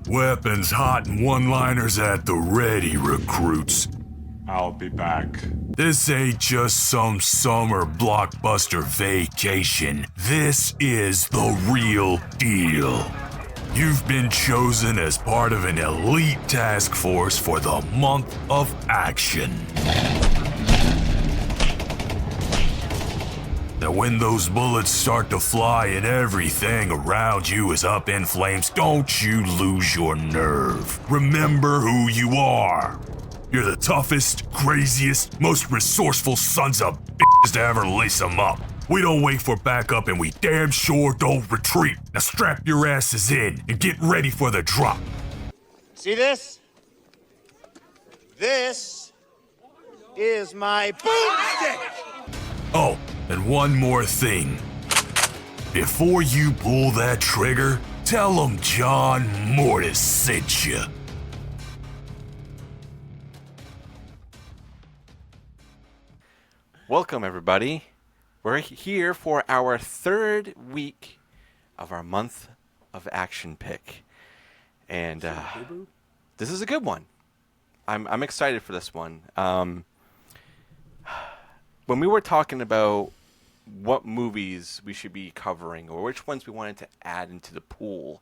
Weapons hot and one-liners at the ready, recruits. I'll be back. This ain't just some summer blockbuster vacation. This is the real deal. You've been chosen as part of an elite task force for the month of action. Now when those bullets start to fly and everything around you is up in flames, don't you lose your nerve. Remember who you are. You're the toughest, craziest, most resourceful sons of bitches to ever lace them up. We don't wait for backup and we damn sure don't retreat. Now strap your asses in and get ready for the drop. See this? This is my boomstick! Oh, and one more thing. Before you pull that trigger, tell them John Mortis sent you. Welcome, everybody. We're here for our third week of our month of action pick. And this is a good one. I'm excited for this one. When we were talking about what movies we should be covering or which ones we wanted to add into the pool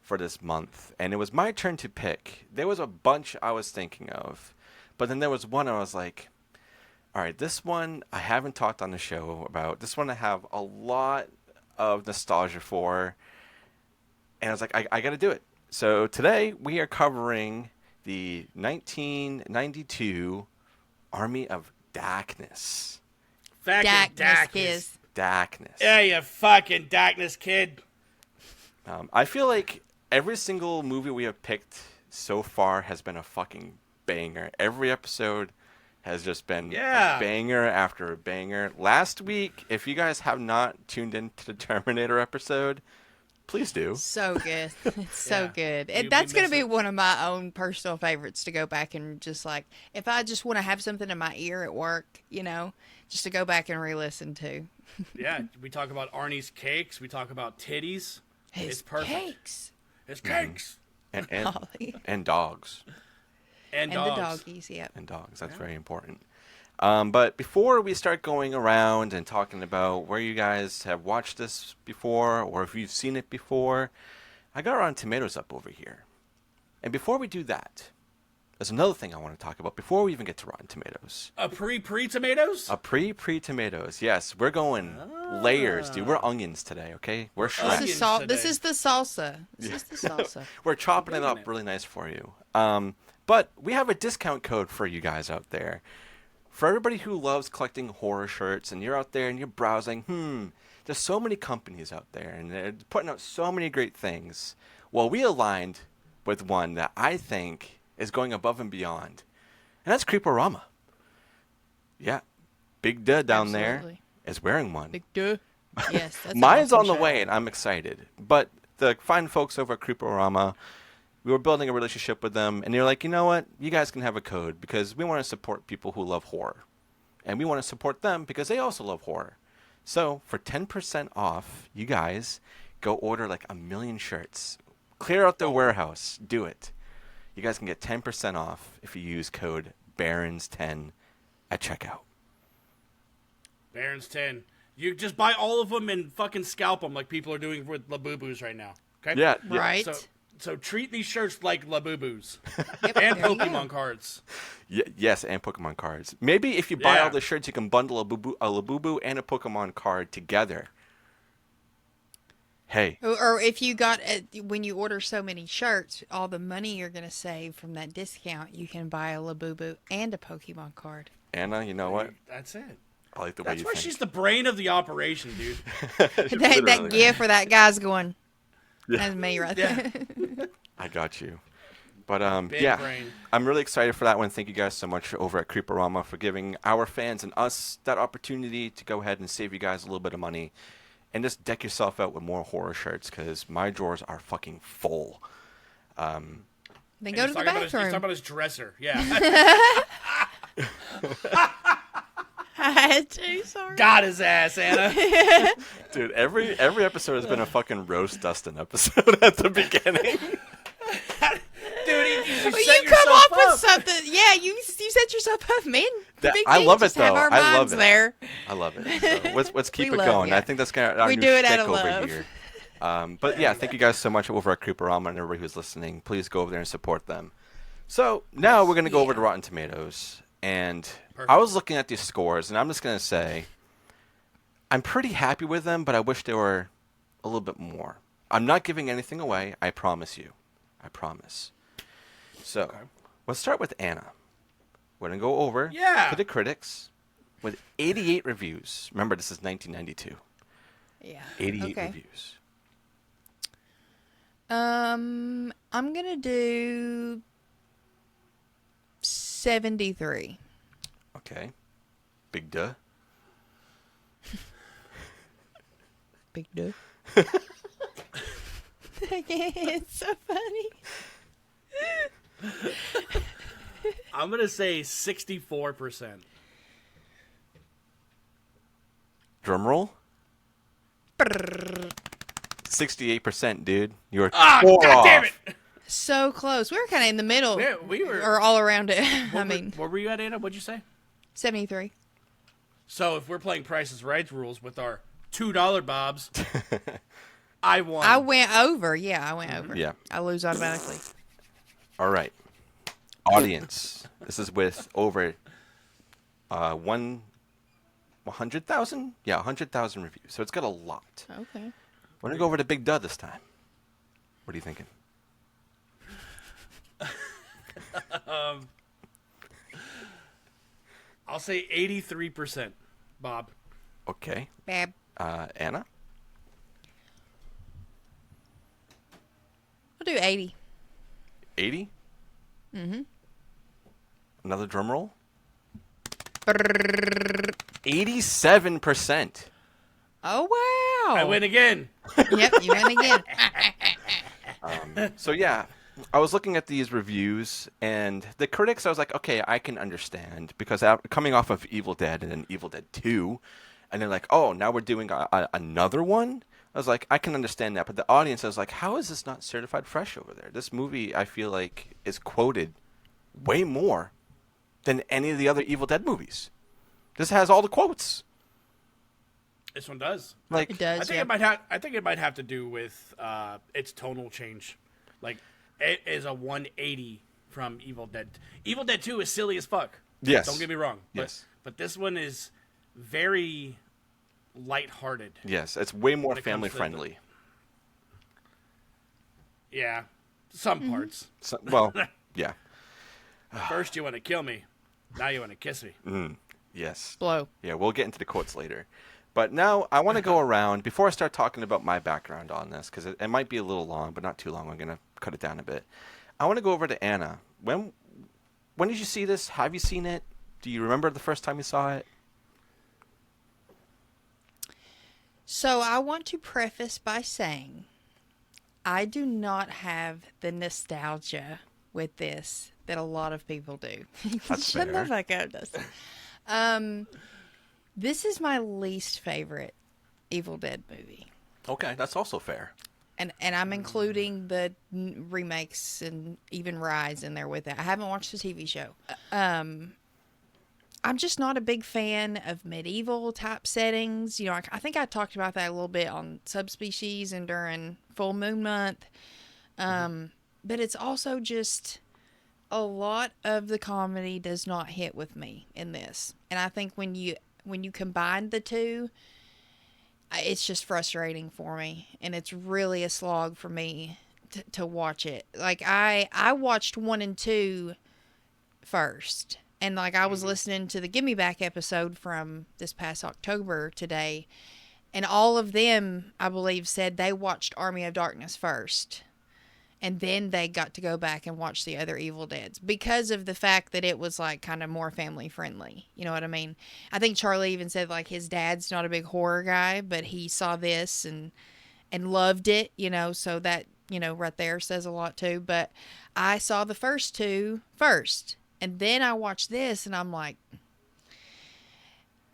for this month, and it was my turn to pick, there was a bunch I was thinking of, but then there was one I was like, all right, this one I haven't talked on the show about. This one I have a lot of nostalgia for, and I was like, I got to do it. So today we are covering the 1992 Army of Darkness. Fucking Darkness. Darkness. Yeah, you fucking darkness kid. I feel like every single movie we have picked so far has been a fucking banger. Every episode has just been a banger after a banger. Last week, if you guys have not tuned into the Terminator episode, please do. So good. It's so good. That's going to be one of my own personal favorites to go back and just like, if I just want to have something in my ear at work, you know, just to go back and re-listen to. Yeah, we talk about Arnie's cakes. We talk about titties. His it's perfect. cakes. His cakes. And dogs. And the dogs. doggies, yep. And dogs. That's very important. But before we start going around and talking about where you guys have watched this before or if you've seen it before, I got Rotten Tomatoes up over here. And before we do that, there's another thing I want to talk about before we even get to Rotten Tomatoes. A pre-tomatoes? A pre-tomatoes. Yes, we're going layers, dude. We're onions today, okay? We're shredded. This is the salsa. This is the salsa. We're chopping it up really nice for you. But we have a discount code for you guys out there. For everybody who loves collecting horror shirts and you're out there and you're browsing, there's so many companies out there and they're putting out so many great things. Well, we aligned with one that I think is going above and beyond. And that's Creeporama. Yeah. Big Duh down there is wearing one. Big Duh. Yes. That's Mine's awesome on the way and I'm excited. But the fine folks over at Creeporama, we were building a relationship with them, and they're like, you know what? You guys can have a code because we want to support people who love horror. And we want to support them because they also love horror. So for 10% off, you guys go order like 1 million shirts. Clear out the warehouse. Do it. You guys can get 10% off if you use code Barons10 at checkout. Barons10. You just buy all of them and fucking scalp them like people are doing with Labubu's right now. Okay? Yeah. Right. So treat these shirts like Labubu's. Yep, And there you Pokemon go. cards. Yes, and Pokemon cards. Maybe if you buy all the shirts, you can bundle a Labubu and a Pokemon card together. Hey. Or if you got, when you order so many shirts, all the money you're going to save from that discount, you can buy a Labubu and a Pokemon card. Anna, you know what? That's it. I like the way That's you why think. she's the brain of the operation, dude. that gift for that guy's going, that's me right there. I got you. But Big yeah, brain. I'm really excited for that one. Thank you guys so much over at Creeporama for giving our fans and us that opportunity to go ahead and save you guys a little bit of money and just deck yourself out with more horror shirts because my drawers are fucking full. Then And go he's to the talking about his- He's talking bathroom. about his dresser. Yeah. I had to, sorry. Got his ass, Anna. Dude, every episode has been a fucking roast Dustin episode at the beginning. Dude, you Well, set you come yourself up with up. something. Yeah, you set yourself up, man. I love it, Just have though. our I love minds it. there. I love it. So let's keep We it love going. ya. I think that's kind of our We new do it out shtick of over love. here. But yeah, thank you guys so much over at Creeperama and everybody who's listening. Please go over there and support them. So now we're going to go over to Rotten Tomatoes. And I was looking at these scores, and I'm just going to say I'm pretty happy with them, but I wish they were a little bit more. I'm not giving anything away. I promise you. I promise. So let's start with Anna. We're going to go over to the critics with 88 reviews. Remember, this is 1992. Yeah. 88 reviews. I'm gonna do 73. Okay. Big duh. Big duh. It's so funny. I'm going to say 64%. Drum roll. 68%, dude. You were Ah, four God damn off. it! So close. We were kind of in the middle. Yeah, we were. Or all around it. What were you at, Anna? What'd you say? 73. So if we're playing Price is Right rules with our $2 bobs, I won. I went over. Yeah, I went over. Yeah. I lose automatically. All right. Audience. This is with over 100,000? Yeah, 100,000 reviews. So it's got a lot. Okay. We're going to go over to Big Dud this time. What are you thinking? I'll say 83%, Bob. Okay. Bab. Anna? We'll do 80. 80? Mm-hmm. Another drum roll? 87%. Oh, wow. I win again. Yep, you win again. So yeah, I was looking at these reviews, and the critics, I was like, okay, I can understand, because coming off of Evil Dead and then Evil Dead 2, and they're like, oh, now we're doing another one? I was like, I can understand that, but the audience, I was like, how is this not certified fresh over there? This movie, I feel like, is quoted way more than any of the other Evil Dead movies. This has all the quotes. This one does. Like, It does. I think it might have to do with its tonal change. Like it is a 180 from Evil Dead. Evil Dead 2 is silly as fuck. Yes. Don't get me wrong. Yes. But this one is very lighthearted. yes, it's way more When it comes family to friendly. Yeah. Some parts. So, well, yeah. First you want to kill me. Now you want to kiss me. Yes. Blow. Yeah, we'll get into the quotes later. But now I want to go around, before I start talking about my background on this, because it might be a little long, but not too long. I'm going to cut it down a bit. I want to go over to Anna. When did you see this? Have you seen it? Do you remember the first time you saw it? So I want to preface by saying I do not have the nostalgia with this that a lot of people do. That's Shut fair. the fuck up, Dustin. This is my least favorite Evil Dead movie. Okay, that's also fair. And I'm including the remakes and even Rise in there with it. I haven't watched the TV show. I'm just not a big fan of medieval type settings. You know, I think I talked about that a little bit on Subspecies and during Full Moon Month. But it's also just a lot of the comedy does not hit with me in this. And I think when you combine the two, it's just frustrating for me, and it's really a slog for me to watch it. Like I watched 1 and 2 first, and like I was listening to the Gimme Back episode from this past October today, and all of them, I believe, said they watched Army of Darkness first, and then they got to go back and watch the other Evil Deads because of the fact that it was like kind of more family friendly. You know what I mean? I think Charlie even said like his dad's not a big horror guy, but he saw this and loved it, you know, so that, you know, right there says a lot too. But I saw the first 2 first, and then I watched this and I'm like,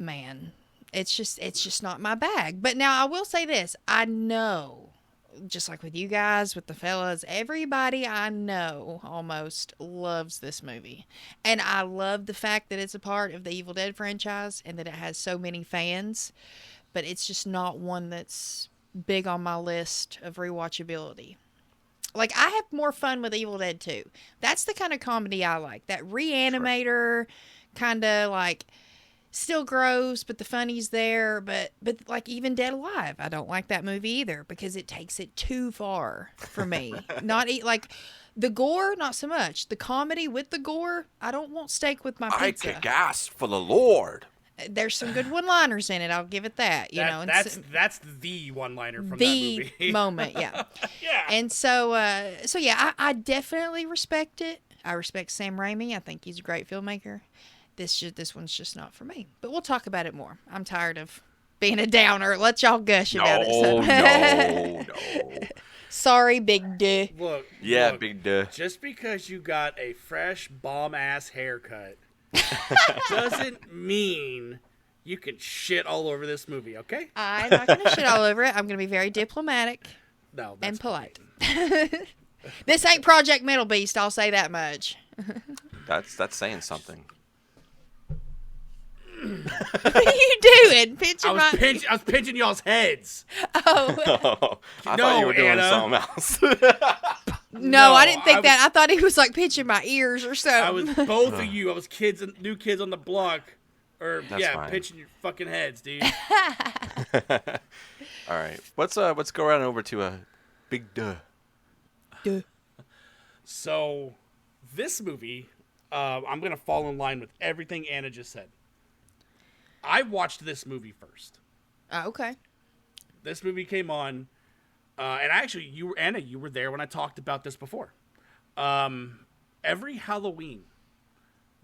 man, it's just not my bag. But now I will say this. I know, just like with you guys, with the fellas, everybody I know almost loves this movie. And I love the fact that it's a part of the Evil Dead franchise and that it has so many fans. But it's just not one that's big on my list of rewatchability. Like, I have more fun with Evil Dead 2. That's the kind of comedy I like. That Reanimator kind of, like, still gross, but the funny's there. But like, even Dead Alive, I don't like that movie either because it takes it too far for me. Like, the gore, not so much. The comedy with the gore, I don't want steak with my pizza. I kick ass for the Lord. There's some good one-liners in it. I'll give it that. You know, that's the one-liner from that the movie. moment, yeah. Yeah. And so yeah, I definitely respect it. I respect Sam Raimi. I think he's a great filmmaker. This one's just not for me. But we'll talk about it more. I'm tired of being a downer. Let y'all gush about it. No. Sorry, big duh. Look. Big duh. Just because you got a fresh bomb-ass haircut doesn't mean you can shit all over this movie, okay? I'm not going to shit all over it. I'm going to be very diplomatic No, and polite. This ain't Project Metal Beast, I'll say that much. That's saying something. What are you doing? I was pinching y'all's heads. Oh. I thought you were doing Anna. something else. No, I didn't think that. I thought he was like pinching my ears or something. I was both of you. I was new kids on the block. Or That's fine. pinching your fucking heads, dude. All right. Let's go around over to Big Duh. Duh. So, this movie, I'm going to fall in line with everything Anna just said. I watched this movie first. Okay. This movie came on, and actually, Anna, you were there when I talked about this before. Every Halloween,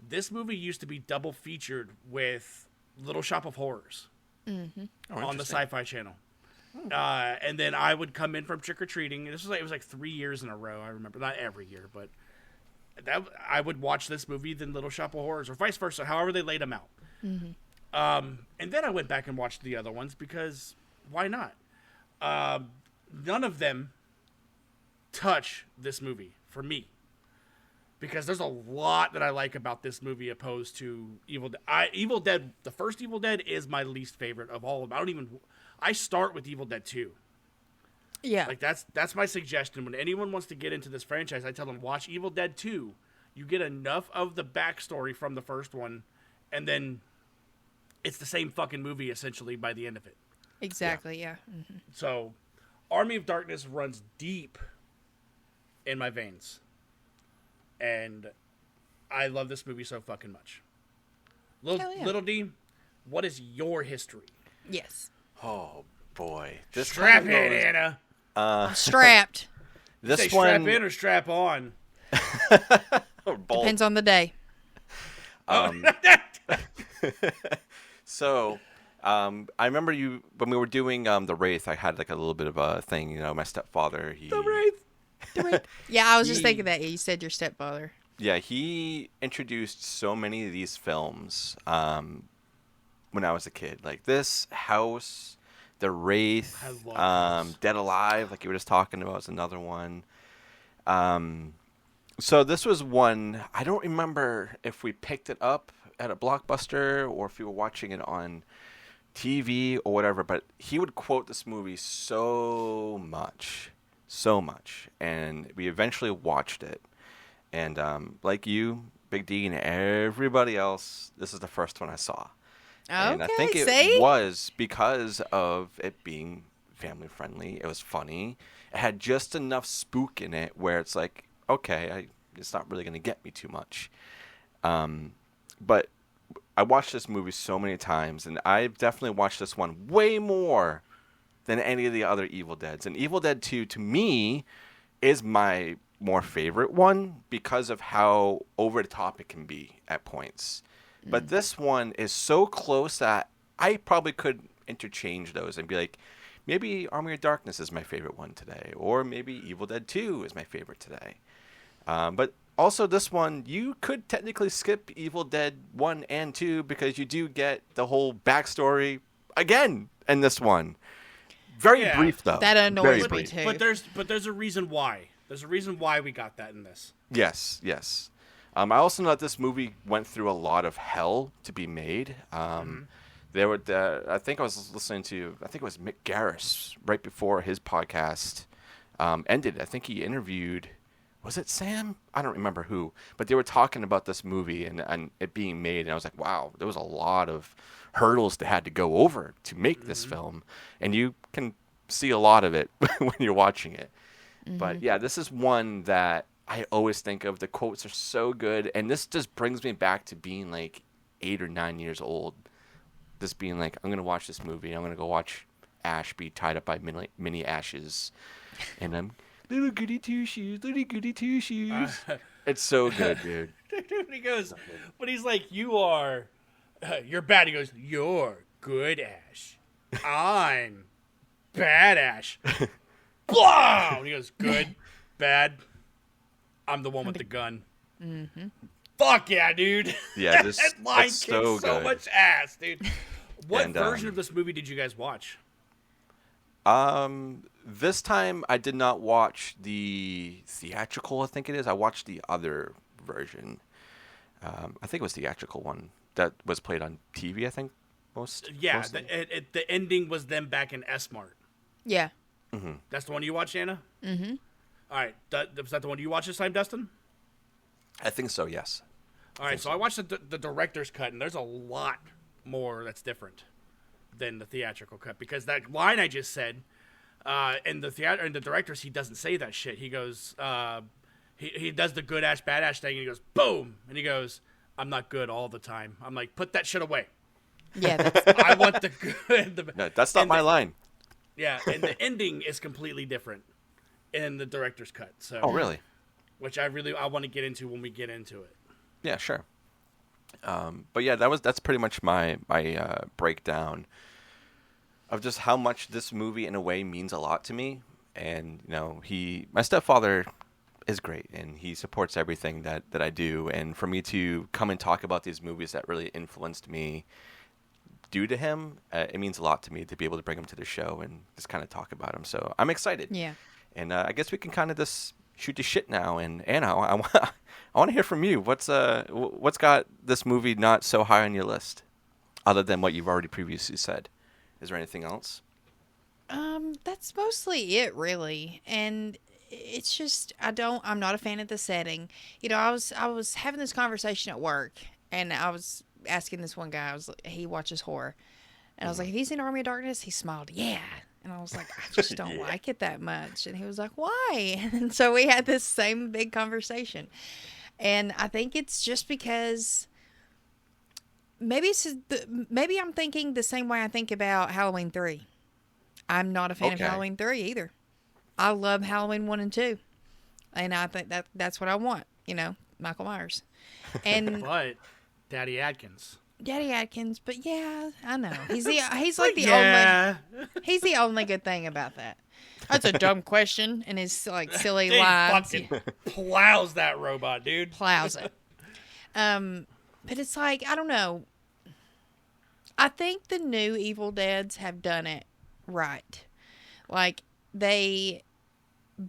this movie used to be double featured with Little Shop of Horrors on the Sci-Fi Channel. And then I would come in from trick-or-treating. It was like 3 years in a row, I remember. Not every year, but I would watch this movie, then Little Shop of Horrors, or vice versa, however they laid them out. And then I went back and watched the other ones because why not? None of them touch this movie for me because there's a lot that I like about this movie opposed to Evil Dead. Evil Dead, the first Evil Dead is my least favorite of all of them. I start with Evil Dead 2. Yeah. Like that's my suggestion. When anyone wants to get into this franchise, I tell them watch Evil Dead 2. You get enough of the backstory from the first one, and then it's the same fucking movie essentially by the end of it. Exactly, yeah. Mm-hmm. So, Army of Darkness runs deep in my veins. And I love this movie so fucking much. Little D, what is your history? Yes. Oh boy. Strap in, Anna. I'm strapped. This Say one strap in or strap on? Depends on the day. So, I remember when we were doing the Wraith. I had like a little bit of a thing. You know, my stepfather. The Wraith. Yeah, I was just thinking that. You said your stepfather. Yeah, he introduced so many of these films when I was a kid. Like this House, The Wraith, I love Dead Alive, like you were just talking about, is another one. So this was one, I don't remember if we picked it up at a Blockbuster or if we were watching it on TV or whatever, but he would quote this movie so much. And we eventually watched it. And like you, Big D, and everybody else, this is the first one I saw. And I think it was because of it being family friendly. It was funny. It had just enough spook in it where it's like, okay, it's not really going to get me too much. But I watched this movie so many times, and I've definitely watched this one way more than any of the other Evil Deads. And Evil Dead 2, to me, is my more favorite one because of how over the top it can be at points. But this one is so close that I probably could interchange those and be like, maybe Army of Darkness is my favorite one today, or maybe Evil Dead 2 is my favorite today. But also this one, you could technically skip Evil Dead 1 and 2 because you do get the whole backstory again in this one. Very brief though. That annoys Very me brief. too. But there's a reason why. There's a reason why we got that in this. Yes, yes. I also know that this movie went through a lot of hell to be made. There were, I think I was listening to, I think it was Mick Garris right before his podcast ended. I think he interviewed, was it Sam? I don't remember who, but they were talking about this movie and it being made, and I was like, wow, there was a lot of hurdles that had to go over to make this film, and you can see a lot of it when you're watching it. But yeah, this is one that I always think of. The quotes are so good, and this just brings me back to being like 8 or 9 years old. Just being like, I'm gonna watch this movie. I'm gonna go watch Ash be tied up by mini Ashes, and I'm little goody two shoes, little goody two shoes. It's so good, dude. When he goes, when he's like, you're bad. He goes, you're good, Ash. I'm bad, Ash. Blah! And he goes, good, bad. I'm the one with the gun. Mm-hmm. Fuck yeah, dude. Yeah, that line kicks so good. much ass, dude. What version of this movie did you guys watch? This time I did not watch the theatrical, I think it is. I watched the other version. I think it was the theatrical one that was played on TV, I think, Yeah, mostly. the ending was them back in S-Mart. Yeah. That's the one you watched, Anna? Mm-hmm. All right. Was that the one you watched this time, Dustin? I think so, yes. All right, so I watched the director's cut, and there's a lot more that's different than the theatrical cut, because that line I just said, in the director's, he doesn't say that shit. He goes, he does the good Ash, bad Ash thing, and he goes, boom, and he goes, I'm not good all the time. I'm like, put that shit away. Yeah. That's, I want the good. No, that's not my line. Yeah, and the ending is completely different in the director's cut. So, Oh, really? Which I want to get into when we get into it. Yeah, sure. But yeah, that's pretty much my breakdown of just how much this movie in a way means a lot to me. And my stepfather is great, and he supports everything that I do. And for me to come and talk about these movies that really influenced me due to him, it means a lot to me to be able to bring him to the show and just kind of talk about him. So I'm excited. yeah. And I guess we can kind of just shoot the shit now. And Anna, I want to hear from you. What's got this movie not so high on your list, other than what you've already previously said? Is there anything else? That's mostly it, really. And it's just I'm not a fan of the setting. I was having this conversation at work, and I was asking this one guy. He watches horror, and I was like, "Have you seen Army of Darkness?" He smiled, "Yeah." And I was like, I just don't like it that much. And he was like, why? And so we had this same big conversation. And I think it's just because maybe I'm thinking the same way I think about Halloween 3. I'm not a fan of Halloween 3 either. I love Halloween 1 and 2. And I think that's what I want, Michael Myers. And But Daddy Adkins. But yeah, I know. He's like the he's the only good thing about that. That's a dumb question, and his like silly He lines. fucking plows that robot, dude. Plows it. But it's like, I don't know. I think the new Evil Deads have done it right. Like, they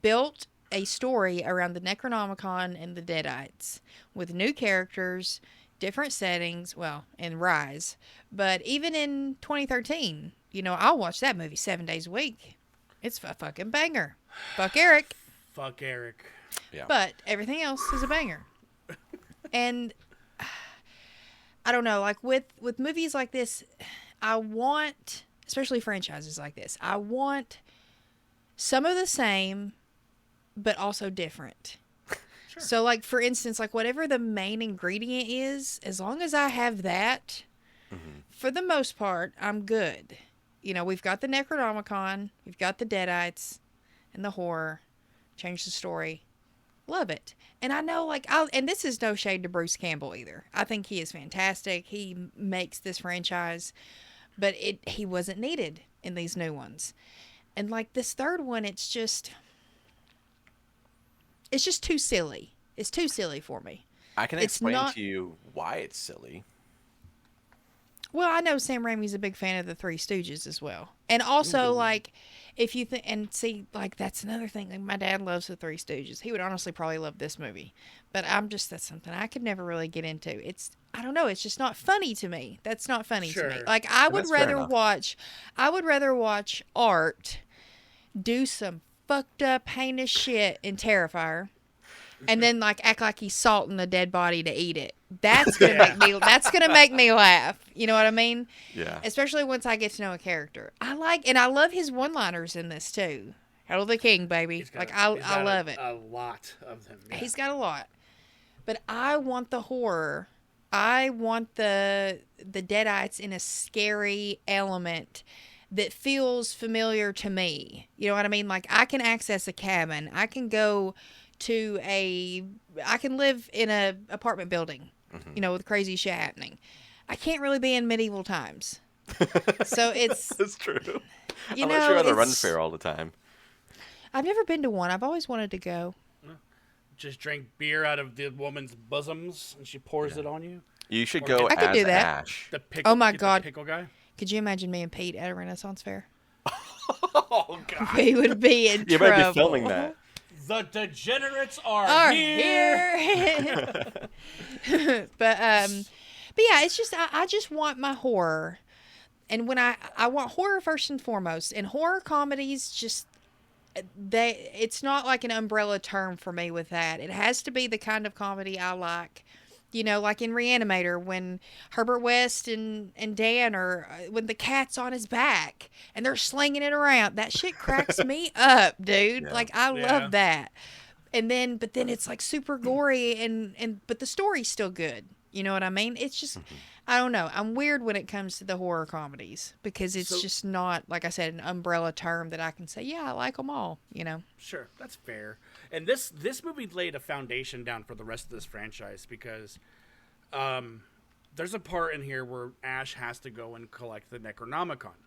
built a story around the Necronomicon and the Deadites with new characters, different settings, well, in Rise. But even in 2013, I'll watch that movie 7 days a week. It's a fucking banger. Fuck Eric. Fuck Eric. Yeah. But everything else is a banger. And I don't know, like with movies like this, I want, especially franchises like this, I want some of the same, but also different. Sure. So, like, for instance, like, whatever the main ingredient is, as long as I have that, for the most part, I'm good. We've got the Necronomicon, we've got the Deadites, and the horror. Change the story. Love it. And I know, like, and this is no shade to Bruce Campbell either. I think he is fantastic. He makes this franchise, but he wasn't needed in these new ones. And, like, this third one, it's just too silly. It's too silly for me. I can It's explain not- to you why it's silly. Well, I know Sam Raimi's a big fan of the Three Stooges as well. And also, like, if you think, and see, like, that's another thing. Like, my dad loves the Three Stooges. He would honestly probably love this movie. But that's something I could never really get into. I don't know, it's just not funny to me. That's not funny to me. Sure. Like, I would that's fair enough. rather watch Art do some fucked up, heinous shit in Terrifier. And then like act like he's salting a dead body to eat it. That's gonna make me laugh. You know what I mean? Yeah. Especially once I get to know a character. I love his one-liners in this too. Hail the King, baby. He's got Like a- I he's got love it. A lot of them. Yeah. He's got a lot. But I want the horror. I want the Deadites in a scary element that feels familiar to me. You know what I mean? Like I can access a cabin. I can go to I can live in a apartment building, you know, with crazy shit happening. I can't really be in medieval times. So it's, That's true. you Unless know, you're at a run it's- fair all the time. I've never been to one. I've always wanted to go. Just drink beer out of the woman's bosoms and she pours it on you. You should Or go get- I could as do that. Ash. The pickle, Oh my get the God. pickle guy. Could you imagine me and Pete at a Renaissance fair? Oh God. We would be in You trouble. might be filming that. The degenerates are, Are here. here. but yeah, it's just I just want my horror, and when I want horror first and foremost, and horror comedies just it's not like an umbrella term for me with that. It has to be the kind of comedy I like. You know, like in Reanimator, when Herbert West and Dan are, when the cat's on his back and they're slinging it around. That shit cracks me up, dude. Yeah. Like, I Yeah. love that. But then it's like super gory but the story's still good. You know what I mean? It's just, I don't know. I'm weird when it comes to the horror comedies because it's just not, like I said, an umbrella term that I can say, yeah, I like them all, you know? Sure, that's fair. And this movie laid a foundation down for the rest of this franchise because there's a part in here where Ash has to go and collect the Necronomicon.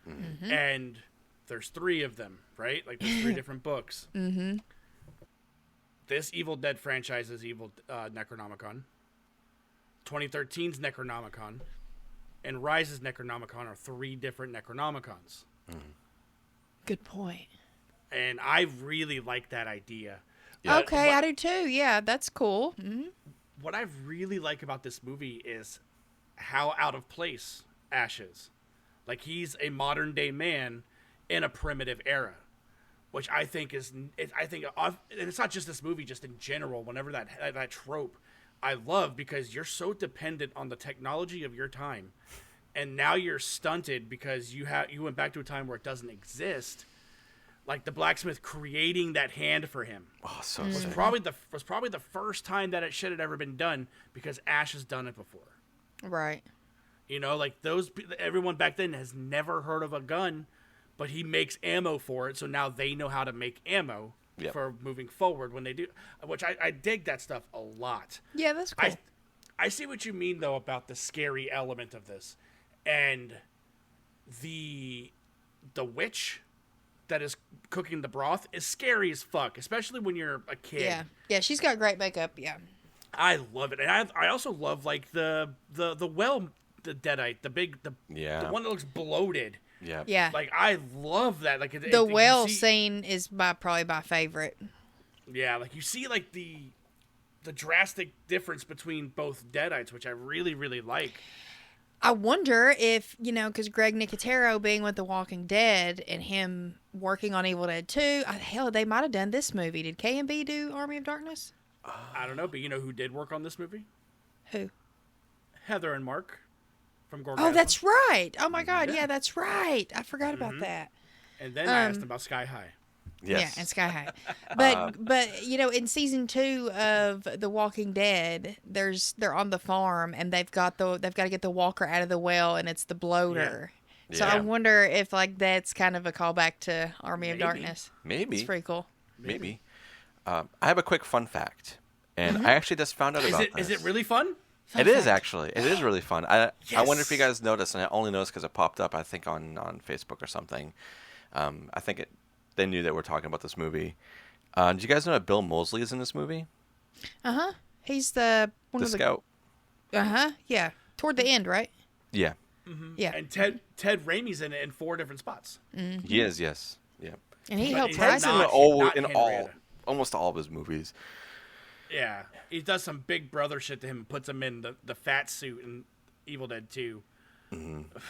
Mm-hmm. And there's 3 of them, right? Like there's 3 different books. Mm-hmm. This Evil Dead franchise is Evil Necronomicon. 2013's Necronomicon and Rise's Necronomicon are 3 different Necronomicons. Good point. And I really like that idea. Yeah. Okay, I do too. Yeah, that's cool. Mm-hmm. What I really like about this movie is how out of place Ash is. Like he's a modern day man in a primitive era, which I think and it's not just this movie, just in general. Whenever that trope, I love because you're so dependent on the technology of your time, and now you're stunted because you went back to a time where it doesn't exist. Like the blacksmith creating that hand for him. Oh, so was sick. probably the first time that it should have ever been done because Ash has done it before. Right. You know, like everyone back then has never heard of a gun, but he makes ammo for it, so now they know how to make ammo Yep. for moving forward when they do, which I dig that stuff a lot. Yeah, that's cool. I see what you mean though about the scary element of this, and the witch that is cooking the broth is scary as fuck, especially when you're a kid. Yeah. Yeah, she's got great makeup. Yeah. I love it, and I also love like the deadite, the one that looks bloated. Yeah. Yeah. Like I love that. Like The well scene is probably my favorite. Yeah, like you see like the drastic difference between both deadites, which I really really like. I wonder if, you know, because Greg Nicotero being with The Walking Dead and him working on Evil Dead 2, hell, they might have done this movie. Did K&B do Army of Darkness? I don't know, but you know who did work on this movie? Who? Heather and Mark from Gorgasm. Oh, that's right. Oh, my God. Yeah, that's right. I forgot about that. And then I asked them about Sky High. Yes. Yeah, and Sky High. But you know, in season 2 of The Walking Dead, they're on the farm and they've got to get the walker out of the well, and it's the bloater. Yeah. So Yeah. I wonder if like that's kind of a callback to Army of Maybe. Darkness. Maybe. It's pretty cool. Maybe. I have a quick fun fact, and I actually just found out about this. Is it really fun? It is actually. It is really fun. I wonder if you guys noticed, and I only noticed because it popped up, I think, on Facebook or something. I think they knew that we're talking about this movie. Did you guys know that Bill Moseley is in this movie? He's the one The of the scout. Yeah, toward the end, right? Yeah. Yeah, And Ted Raimi's in it in 4 different spots. He is, yes. Yeah. and he But helped he's Rise. not- in Henrietta. almost all of his movies. Yeah, he does some Big Brother shit to him and puts him in the fat suit in Evil Dead 2.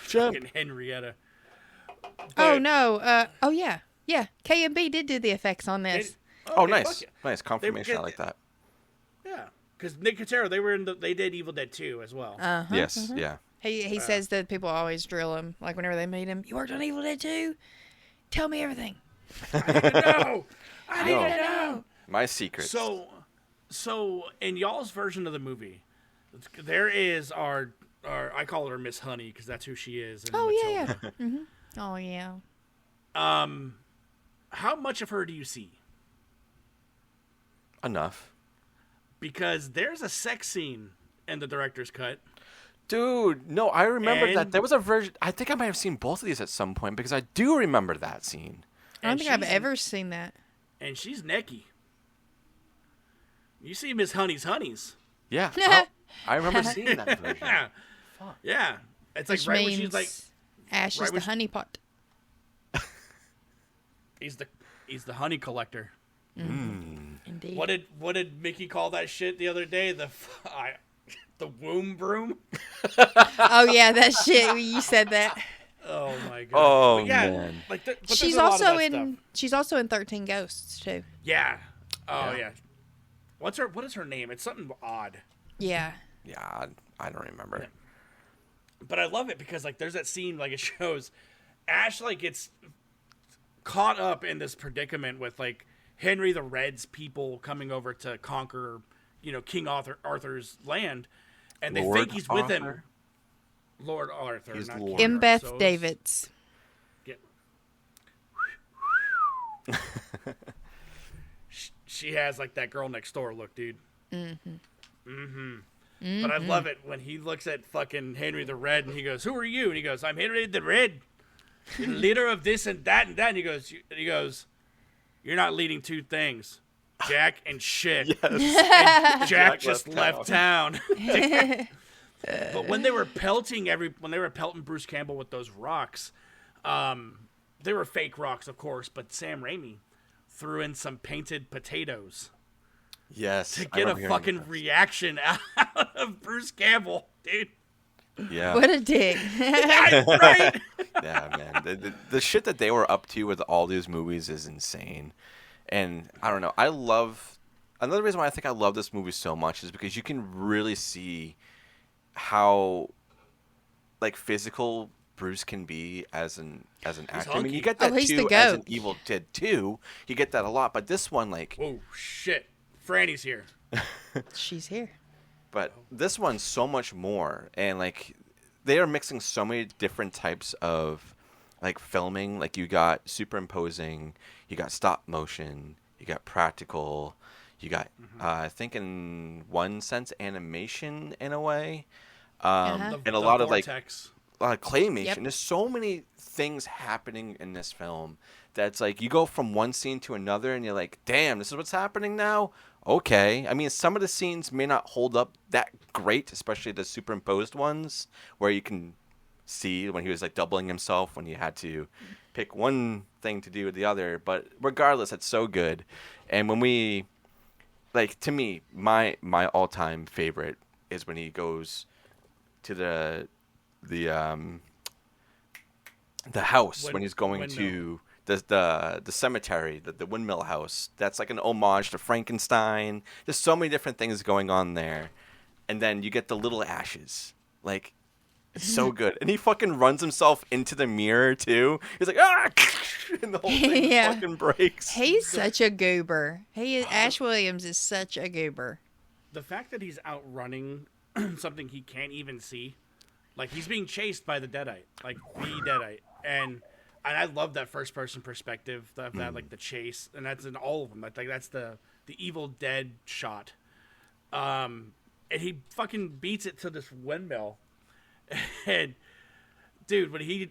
Fucking Henrietta. Oh But no! Yeah. K&B did do the effects on this. it- Oh, okay, nice. fuck yeah. Nice confirmation. I get- like that. Yeah, because Nick Cotero, they did Evil Dead 2 as well. Yes, yeah. He says that people always drill him, like whenever they meet him. You worked on Evil Dead 2? Tell me everything. No, I need No. to know. My secrets. So in y'all's version of the movie, there is our I call her Miss Honey because that's who she is. in Oh Matilda. yeah. Oh yeah. How much of her do you see? Enough. Because there's a sex scene in the director's cut. Dude, no, I remember that. And- There was a version. I think I might have seen both of these at some point because I do remember that scene. I don't And think I've she's- ever seen that. And she's necky. You see Miss Honey's honeys. Yeah. Oh, I remember seeing that version. Yeah. Yeah. It's like Which right when means she's like, Ash right is when the honeypot. he's the honey collector. Indeed. What did Mickey call that shit the other day? The womb broom. Oh yeah, that shit. You said that. Oh my god. Oh, But yeah, man. like but She's there's a lot of also that in. stuff. She's also in 13 Ghosts too. Yeah. Oh yeah. What is her name? It's something odd. Yeah. Yeah, I don't remember. But I love it because like there's that scene like it shows Ash like gets caught up in this predicament with like Henry the Red's people coming over to conquer, King Arthur's land, and they Lord think he's with him. Arthur? Lord Arthur. He's not Lord. King Mbeth Arthur. So Davids. yeah. She has like that girl next door look, dude. But I love it when he looks at fucking Henry the Red and he goes, "Who are you?" And he goes, "I'm Henry the Red, the leader of this and that and that." And he goes, "You're not leading two things, Jack and shit." And Jack just left town. But when they were pelting Bruce Campbell with those rocks, they were fake rocks, of course. But Sam Raimi threw in some painted potatoes Yes. to I get a remember hearing fucking about reaction out of Bruce Campbell, dude. this. Yeah. What a dig. Right? Yeah, man. The shit that they were up to with all these movies is insane. And I don't know. Another reason why I think I love this movie so much is because you can really see how like physical Bruce can be as an actor. I mean, you hunky. get that he's the too as an goat. Evil Dead 2. You get that a lot, but this one like Oh shit, Franny's here. She's here. But this one's so much more, and like they are mixing so many different types of like filming. Like you got superimposing, you got stop motion, you got practical, you got I think in one sense animation in a way, and a lot of like vortex. a lot of claymation. Yep. There's so many things happening in this film that's like you go from one scene to another and you're like, damn, this is what's happening now? Okay. I mean, some of the scenes may not hold up that great, especially the superimposed ones where you can see when he was like doubling himself when you had to pick one thing to do with the other. But regardless, it's so good. And when we, like, to me, my all-time favorite is when he goes to the house when he's going to the cemetery, the windmill house. That's like an homage to Frankenstein. There's so many different things going on there, and then you get the little ashes. Like, it's so good. And he fucking runs himself into the mirror too. He's like, ah, and the whole thing Yeah. fucking breaks. He's such a goober. Ash Williams is such a goober. The fact that he's outrunning something he can't even see, like he's being chased by the Deadite, like the Deadite, and I love that first person perspective, that like the chase, and that's in all of them. Like that's the Evil Dead shot, and he fucking beats it to this windmill, and dude, when he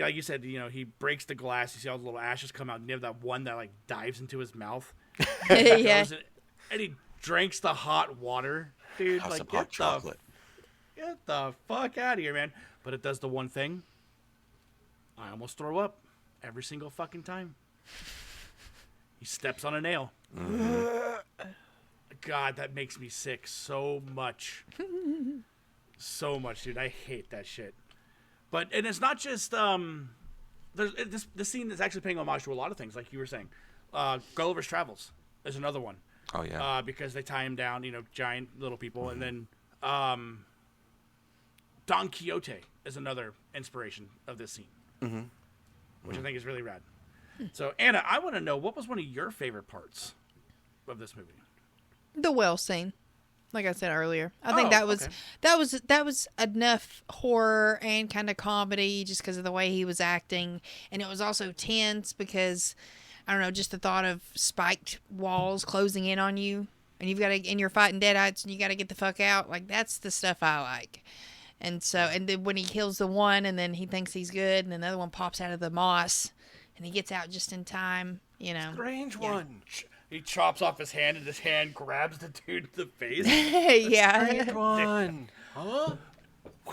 like you said, he breaks the glass, you see all the little ashes come out, and you have that one that like dives into his mouth, Yeah. and he drinks the hot water, dude. Have Like, some hot chocolate. Get the fuck out of here, man. But it does the one thing. I almost throw up every single fucking time. He steps on a nail. God, that makes me sick so much. So much, dude. I hate that shit. And it's not just this scene is actually paying homage to a lot of things, like you were saying. Gulliver's Travels is another one. Oh yeah. Because they tie him down, giant little people, and then Don Quixote is another inspiration of this scene, which I think is really rad. So Anna, I want to know, what was one of your favorite parts of this movie? The well scene, like I said earlier. I think okay. that was enough horror and kind of comedy just because of the way he was acting, and it was also tense because I don't know, just the thought of spiked walls closing in on you, and you're fighting deadites, and you got to get the fuck out. Like, that's the stuff I like. And then when he kills the one, and then he thinks he's good, and then the other one pops out of the moss, and he gets out just in time. Strange one. He chops off his hand, and his hand grabs the dude in the face. Yeah. Strange one. Huh?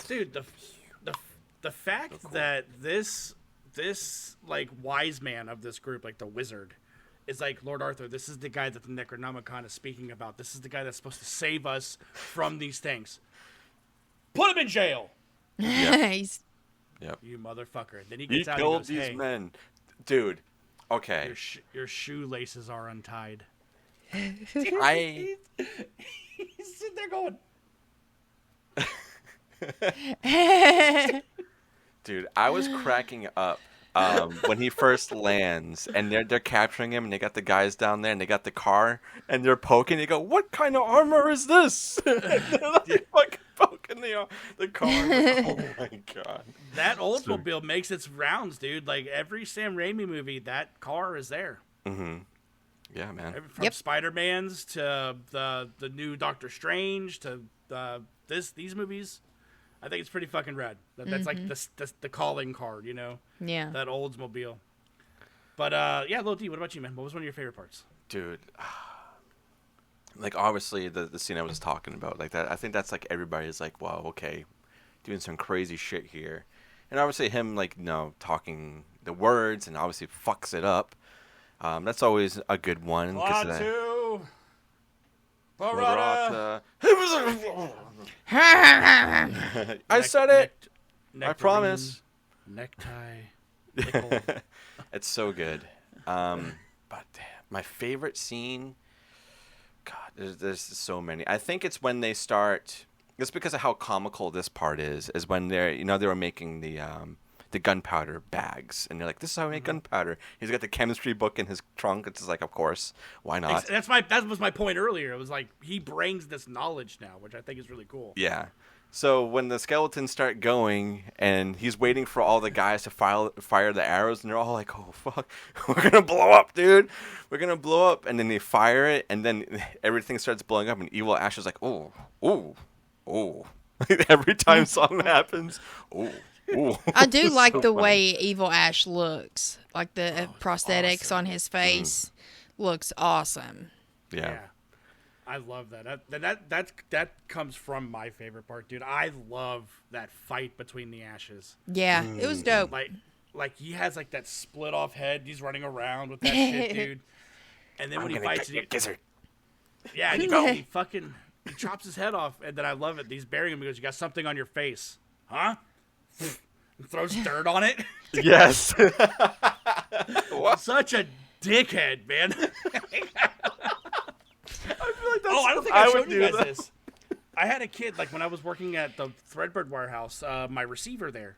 Dude, the fact that this like wise man of this group, like the wizard, is like Lord Arthur. This is the guy that the Necronomicon is speaking about. This is the guy that's supposed to save us from these things. Put him in jail. Yep. You motherfucker. Then he gets He out killed and goes, these hey, men. Dude. Okay. Your shoelaces are untied. I He's sitting there going. Dude, I was cracking up when he first lands, and they're capturing him, and they got the guys down there, and they got the car, and they're poking. They go, "What kind of armor is this?" And they're like fucking poking the car. Like, oh my god! That Oldsmobile makes its rounds, dude. Like every Sam Raimi movie, that car is there. Mm-hmm. Yeah, man. From Spider-Man's to the new Doctor Strange to these movies. I think it's pretty fucking rad. That's like the calling card, Yeah. That Oldsmobile. But yeah, Lil D, what about you, man? What was one of your favorite parts? Dude, like obviously the scene I was talking about, like that. I think that's like everybody's like, wow, okay, doing some crazy shit here, and obviously him like talking the words and obviously fucks it up. That's always a good one. Latu, Barada. I said it. I promise. Necktie. Nickel. It's so good. But damn, my favorite scene. God, there's so many. I think it's when they start. It's because of how comical this part is when they were making the gunpowder bags, and they're like, "This is how we make gunpowder." He's got the chemistry book in his trunk. It's just like, of course, why not? That was my point earlier. It was like he brings this knowledge now, which I think is really cool. Yeah. So when the skeletons start going, and he's waiting for all the guys to fire the arrows, and they're all like, "Oh fuck, we're gonna blow up, dude! We're gonna blow up!" And then they fire it, and then everything starts blowing up, and Evil Ash is like, "Oh, oh, oh!" Every time something happens, oh. Ooh. I do like So the funny. way Evil Ash looks. Like the prosthetics awesome. on his face looks awesome. Yeah. I love that. That comes from my favorite part, dude. I love that fight between the ashes. Yeah, it was dope. Like he has like that split off head. He's running around with that shit, dude. And then when he fights, yeah, and he chops his head off, and then I love it. He's burying him. He goes, "You got something on your face, huh?" And throws dirt on it. Yes. Such a dickhead, man. I don't think I I would showed you do guys that. this. I had a kid, like when I was working at the Threadbird warehouse, my receiver there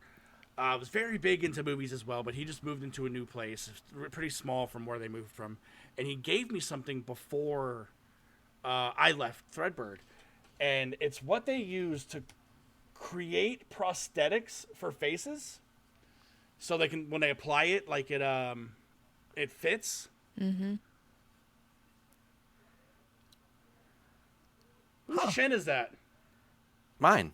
was very big into movies as well, but he just moved into a new place, pretty small from where they moved from. And he gave me something before I left Threadbird. And it's what they use to create prosthetics for faces. So they can, when they apply it, like it fits. Mm-hmm. Whose chin is that? Mine.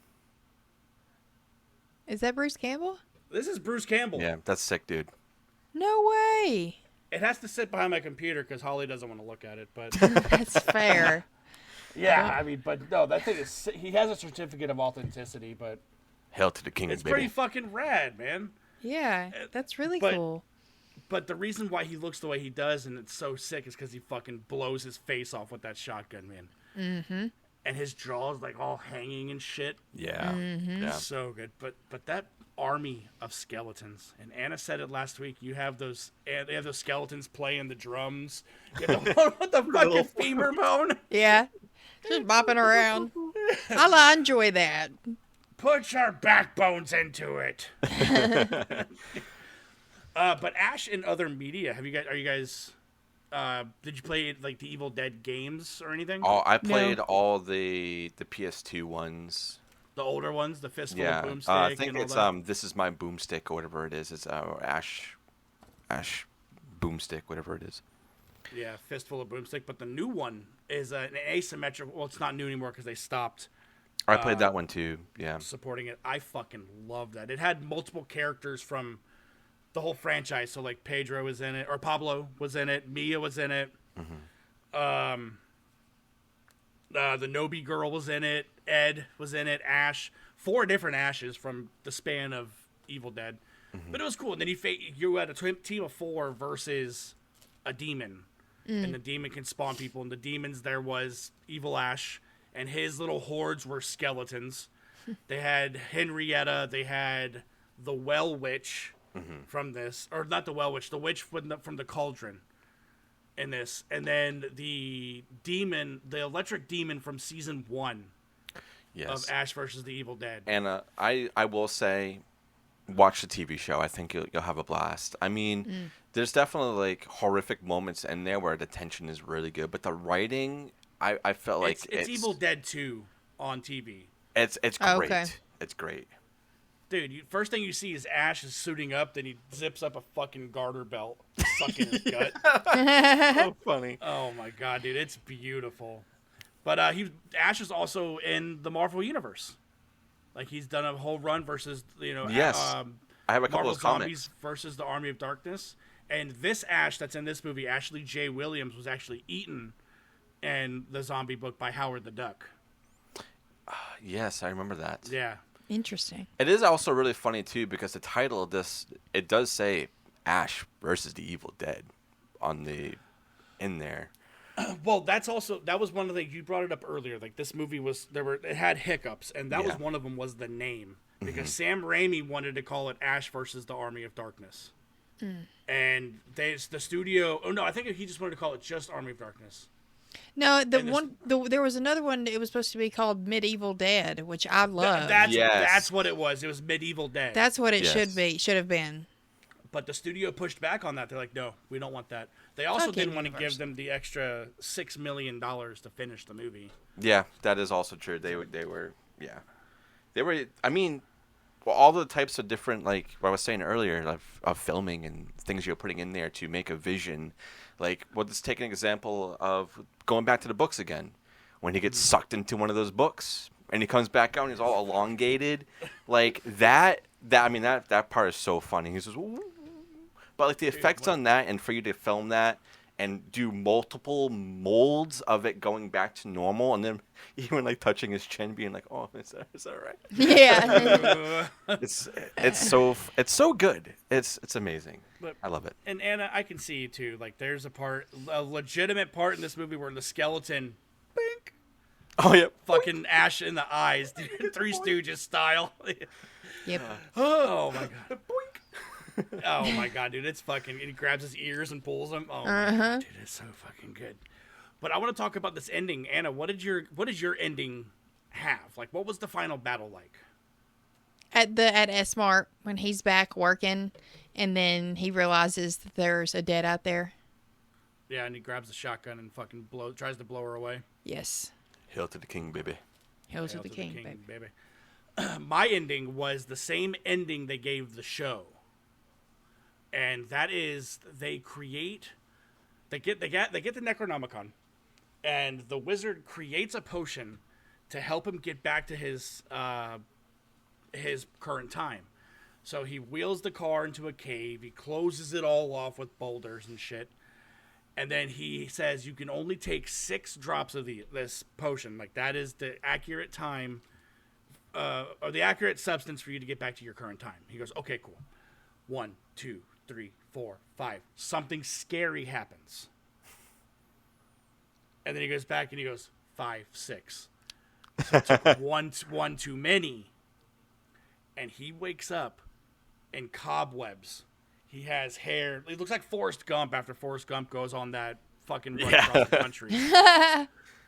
Is that Bruce Campbell? This is Bruce Campbell. Yeah, that's sick, dude. No way. It has to sit behind my computer because Holly doesn't want to look at it. But That's fair. Yeah, I mean, but no, that thing is. He has a certificate of authenticity, but Hail to the king, it's baby. pretty fucking rad, man. Yeah, that's really But- cool. But the reason why he looks the way he does and it's so sick is because he fucking blows his face off with that shotgun, man. Mm-hmm. And his jaw is like all hanging and shit. Yeah. Mm-hmm. Yeah. So good. But that army of skeletons, and Anna said it last week. You have those. They have those skeletons playing the drums. You have the one with the fucking femur bone. Yeah, just bopping around. I enjoy that. Put your backbones into it. But Ash in other media, are you guys? Did you play like the Evil Dead games or anything? Oh, I played all the PS2 ones. The older ones, the fistful Yeah, of boomstick. I think and all it's that? This Is My Boomstick or whatever it is. It's Ash Boomstick, whatever it is. Yeah, fistful of boomstick. But the new one is an asymmetrical. Well, it's not new anymore because they stopped I played that one too. Yeah. supporting it. I fucking love that. It had multiple characters from the whole franchise. So like Pedro was in it, or Pablo was in it, Mia was in it. Mm-hmm. The Nobi girl was in it. Ed was in it. Ash. 4 different Ashes from the span of Evil Dead. Mm-hmm. But it was cool. And then you had a team of 4 versus a demon. And the demon can spawn people. And the demons, there was Evil Ash. And his little hordes were skeletons. They had Henrietta. They had the Well Witch from this. Or not the Well Witch. The witch from the Cauldron in this. And then the demon, the electric demon from season 1 Yes. of Ash versus the Evil Dead. And I will say, watch the TV show. I think you'll have a blast. I mean, there's definitely like horrific moments in there where the tension is really good, but the writing, I felt like it's Evil Dead 2 on TV. It's great. Oh, okay. It's great. Dude, first thing you see is Ash is suiting up, then he zips up a fucking garter belt, sucking his gut. So funny. Oh my god, dude, it's beautiful. But Ash is also in the Marvel Universe. Like, he's done a whole run versus, Yes. I have a couple Marvel of comics. Zombies versus the Army of Darkness. And this Ash that's in this movie, Ashley J. Williams, was actually eaten in the zombie book by Howard the Duck. Yes, I remember that. Yeah. Interesting. It is also really funny too because the title of this, it does say Ash versus the Evil Dead in there. Well, that was one of the things you brought it up earlier. Like, this movie it had hiccups, and that was Yeah. one of them was the name, because Sam Raimi wanted to call it Ash versus the Army of Darkness, and the studio. Oh no, I think he just wanted to call it just Army of Darkness. No, And there was another one. It was supposed to be called Medieval Dead, which I love. That's Yes. what it was. It was Medieval Dead. That's what it Yes. should have been. But the studio pushed back on that. They're like, no, we don't want that. They also Fuck didn't want to Universe. give them the extra $6 million to finish the movie. Yeah, that is also true. They were. I mean, well, all the types of different, like what I was saying earlier, of filming and things you're putting in there to make a vision. Like, let's take an example of going back to the books again. When he gets sucked into one of those books and he comes back out and he's all elongated, like that part is so funny. He's just, "Ooh." But like the effects on that, and for you to film that and do multiple molds of it going back to normal, and then even like touching his chin, being like, "Oh, is that right?" Yeah. It's so good. It's amazing. But- I love it. And Anna, I can see you too. Like, there's a legitimate part in this movie where the skeleton, bink, Oh yeah. fucking Ash in the eyes, dude, Three Stooges style. Yep. Oh my god. Oh my god, dude, it's fucking. He grabs his ears and pulls them. Oh my god, dude, it's so fucking good. But I want to talk about this ending, Anna. What did your ending have? Like, what was the final battle like? At S-Mart, when he's back working, and then he realizes that there's a dead out there. Yeah, and he grabs the shotgun and fucking tries to blow her away. Yes. Hail to the king, baby. Hail to Hail the king, baby. My ending was the same ending they gave the show, and that is they get the Necronomicon, and the wizard creates a potion to help him get back to his current time. So he wheels the car into a cave. He closes it all off with boulders and shit. And then he says you can only take 6 drops of this potion. Like, that is the accurate time, or the accurate substance for you to get back to your current time. He goes, okay, cool. 1, 2, 3, 4, 5. Something scary happens. And then he goes back and he goes, 5, 6. So it took one too many. And he wakes up in cobwebs. He has hair. It looks like Forrest Gump after Forrest Gump goes on that fucking run across the country.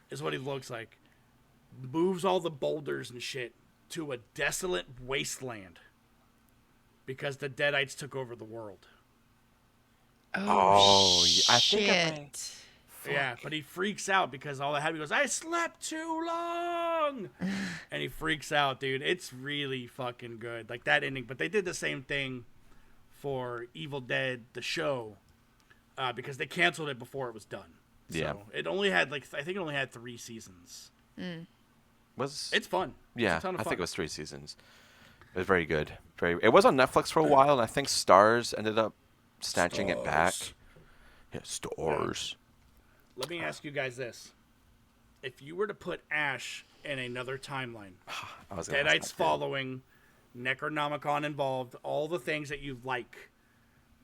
Is what he looks like. Moves all the boulders and shit to a desolate wasteland because the Deadites took over the world. Oh, I shit. think Yeah, but he freaks out because all that happened. He goes, I slept too long! And he freaks out, dude. It's really fucking good. Like, that ending. But they did the same thing for Evil Dead, the show, because they canceled it before it was done. Yeah. So it only had, I think it only had 3 seasons. It's fun. Yeah, It's a ton of I fun. think it was 3 seasons. It was very good. It was on Netflix for a while, and I think Stars ended up snatching it back. Yeah, Stars. Let me ask you guys this. If you were to put Ash in another timeline, I was gonna ask Deadites that too. following, Necronomicon involved, all the things that you like,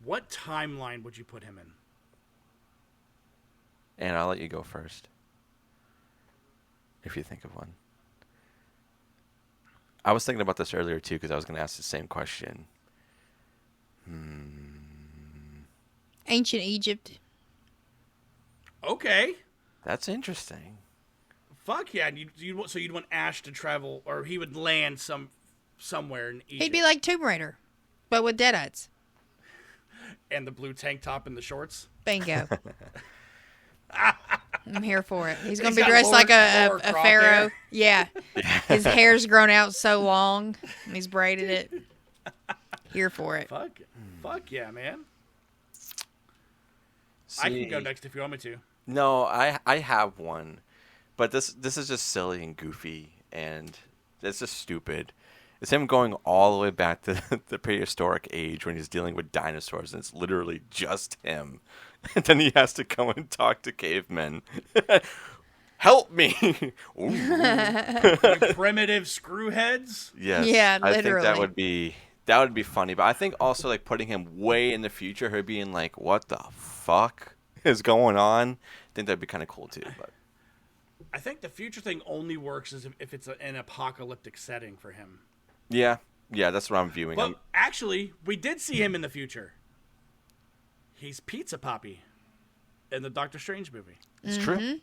what timeline would you put him in? And I'll let you go first, if you think of one. I was thinking about this earlier too, because I was going to ask the same question. Ancient Egypt. Okay. That's interesting. Fuck yeah. So you'd want Ash to travel, or he would land somewhere in Egypt. He'd be like Tomb Raider, but with Deadites. And the blue tank top and the shorts. Bingo. I'm here for it. He's going He's to be got dressed like a Laura Croft pharaoh. hair. Yeah. His hair's grown out so long, and he's braided it. Here for it. Fuck yeah, man. See, I can go next if you want me to. No, I have one, but this is just silly and goofy, and it's just stupid. It's him going all the way back to the prehistoric age when he's dealing with dinosaurs, and it's literally just him. And then he has to come and talk to cavemen. Help me! Ooh. You primitive screwheads. Yes. Yeah, I think that literally. would be funny. But I think also like putting him way in the future, her being like, "What the fuck is going on?" I think that'd be kind of cool too. But I think the future thing only works if it's an apocalyptic setting for him. yeah, that's what I'm viewing. But actually, we did see him in the future. He's Pizza Poppy in the Doctor Strange movie. It's true.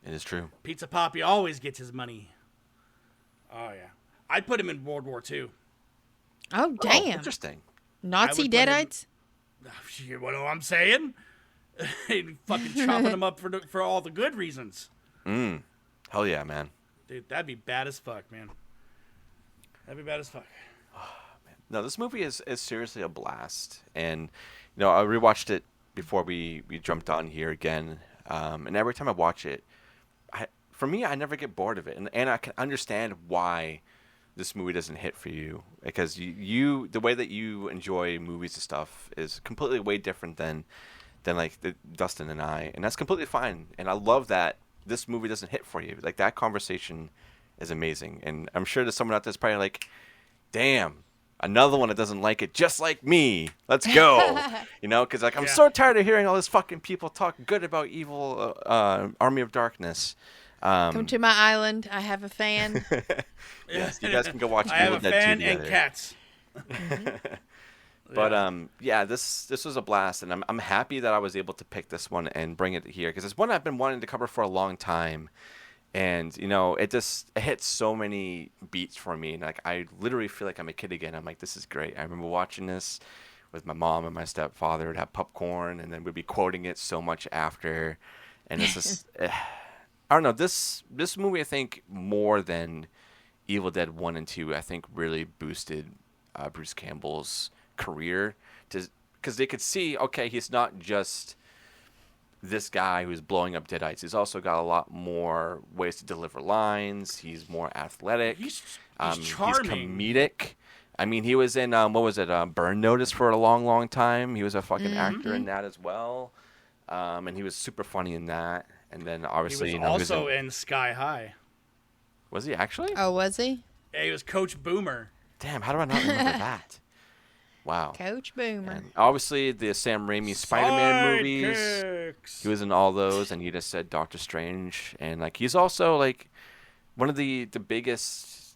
It is true. Pizza Poppy always gets his money. Oh yeah, I'd put him in World War II. Oh, Oh, damn. interesting. Nazi I would put him- Deadites? You know what I'm saying? Fucking chopping him up for all the good reasons. Hell yeah, man. Dude, that'd be bad as fuck, man. That'd be bad as fuck. No, this movie is seriously a blast, and I rewatched it before we jumped on here again, and every time I watch it, for me, I never get bored of it, and I can understand why this movie doesn't hit for you, because you the way that you enjoy movies and stuff is completely way different than like Dustin and I, and that's completely fine, and I love that this movie doesn't hit for you. Like, that conversation is amazing, and I'm sure there's someone out there's probably like, damn, another one that doesn't like it just like me. Let's go. Because like, I'm so tired of hearing all this fucking people talk good about evil Army of Darkness. Come to my island. I have a fan. Yes, you guys can go watch I have Evil a Dead 2 fan together. and cats. But this was a blast, and I'm happy that I was able to pick this one and bring it here, because it's one I've been wanting to cover for a long time, and it hits so many beats for me, and like, I literally feel like I'm a kid again. I'm like, this is great. I remember watching this with my mom and my stepfather. Would have popcorn, and then we'd be quoting it so much after, and it's just I don't know, this movie, I think, more than Evil Dead 1 and 2, I think really boosted Bruce Campbell's career, because they could see, okay, he's not just this guy who's blowing up Deadites. He's also got a lot more ways to deliver lines. He's more athletic. He's He's charming. comedic. I mean, he was in Burn Notice for a long, long time. He was a fucking actor in that as well. and he was super funny in that. And then He obviously, was you know, also in Sky High. was he actually? Oh, was he? Yeah, he was Coach Boomer. Damn, how do I not remember that? Wow. Coach Boomer. And obviously, the Sam Raimi Spider-Man movies. Sidekicks. He was in all those, and he just said Doctor Strange, and like he's also like one of the biggest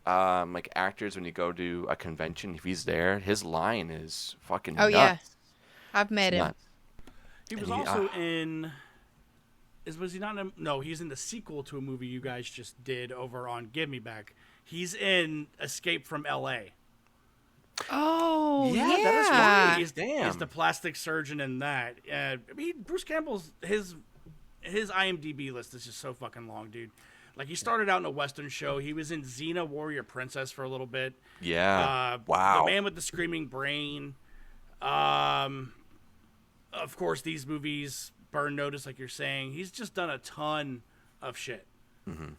like actors when you go to a convention. If he's there, his line is fucking Oh, nuts. yeah. I've met him. Nuts. He was And also in. Was he not in? No, he's in the sequel to a movie you guys just did over on Give Me Back. He's in Escape from L.A. Oh, Yeah, yeah. that is right. He's Damn. the plastic surgeon in that. I mean, Bruce Campbell's his IMDb list is just so fucking long, dude. Like he started out in a Western show. He was in Xena Warrior Princess for a little bit. Yeah. Wow. The Man with the Screaming Brain. Of course, these movies, Burn Notice, like you're saying. He's just done a ton of shit. Mm-hmm.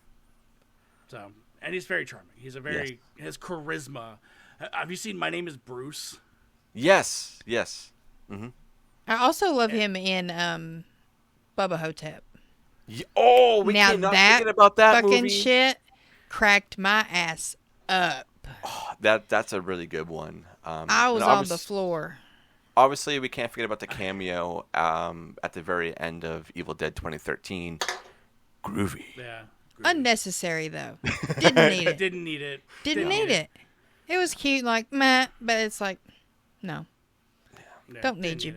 So, and he's very charming. He's a very his charisma. Have you seen My Name Is Bruce? Yes. I also love him in Bubba Hotep. Oh, we Now cannot that forget about that fucking movie. shit cracked my ass up. That's a really good one. I was and on the floor. Obviously, we can't forget about the cameo at the very end of Evil Dead 2013. Groovy. Yeah. Unnecessary though. Didn't need it. Didn't need it. Didn't need it. It was cute, like meh, but it's like, no, Yeah, don't need didn't you.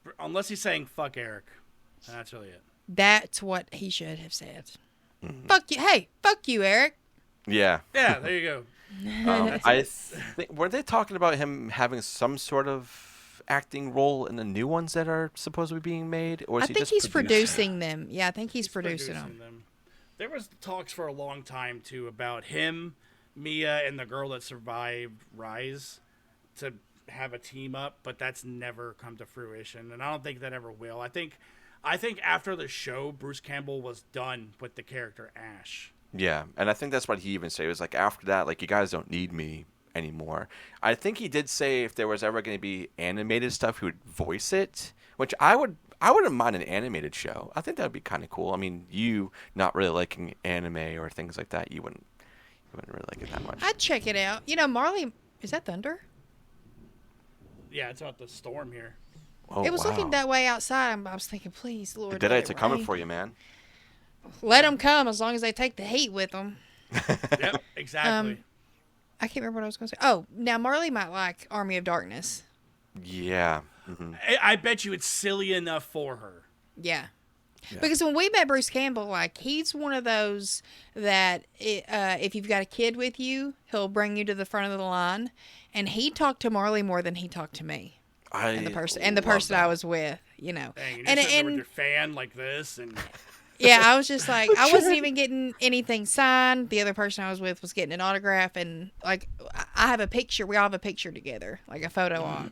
it. Unless he's saying "fuck Eric," that's really it. That's what he should have said. Mm-hmm. Fuck you. Hey, fuck you, Eric. Yeah. Yeah, there you go. I think were they talking about him having some sort of acting role in the new ones that are supposed to be being made, or is I he think just he's producing? producing them. Yeah, I think he's producing them. There was talks for a long time too about him, Mia, and the girl that survived Rise to have a team up, but that's never come to fruition, and I don't think that ever will. I think after the show, Bruce Campbell was done with the character Ash. Yeah, and I think that's what he even said. It was like after that, like you guys don't need me anymore. I think he did say if there was ever going to be animated stuff, he would voice it, which I wouldn't mind an animated show. I think that would be kind of cool. I mean, you not really liking anime or things like that, you wouldn't really like it that much. I'd check it out. You know, Marley, is that thunder? Yeah, it's about the storm here. Oh, It was wow. looking that way outside. I was thinking, please, Lord, The let Deadites it are coming rain. for you, man. Let them come as long as they take the heat with them. Yep, exactly. I can't remember what I was going to say. Oh, now Marley might like Army of Darkness. Yeah. Mm-hmm. I bet you it's silly enough for her. Yeah. Because when we met Bruce Campbell, like, he's one of those that if you've got a kid with you, he'll bring you to the front of the line. And he talked to Marley more than he talked to me. And the person I was with, you know. Dang, you're And sitting there with your fan like this, and yeah, I was just like, I wasn't even getting anything signed. The other person I was with was getting an autograph, and like, I have a picture. We all have a picture together, like a photo op.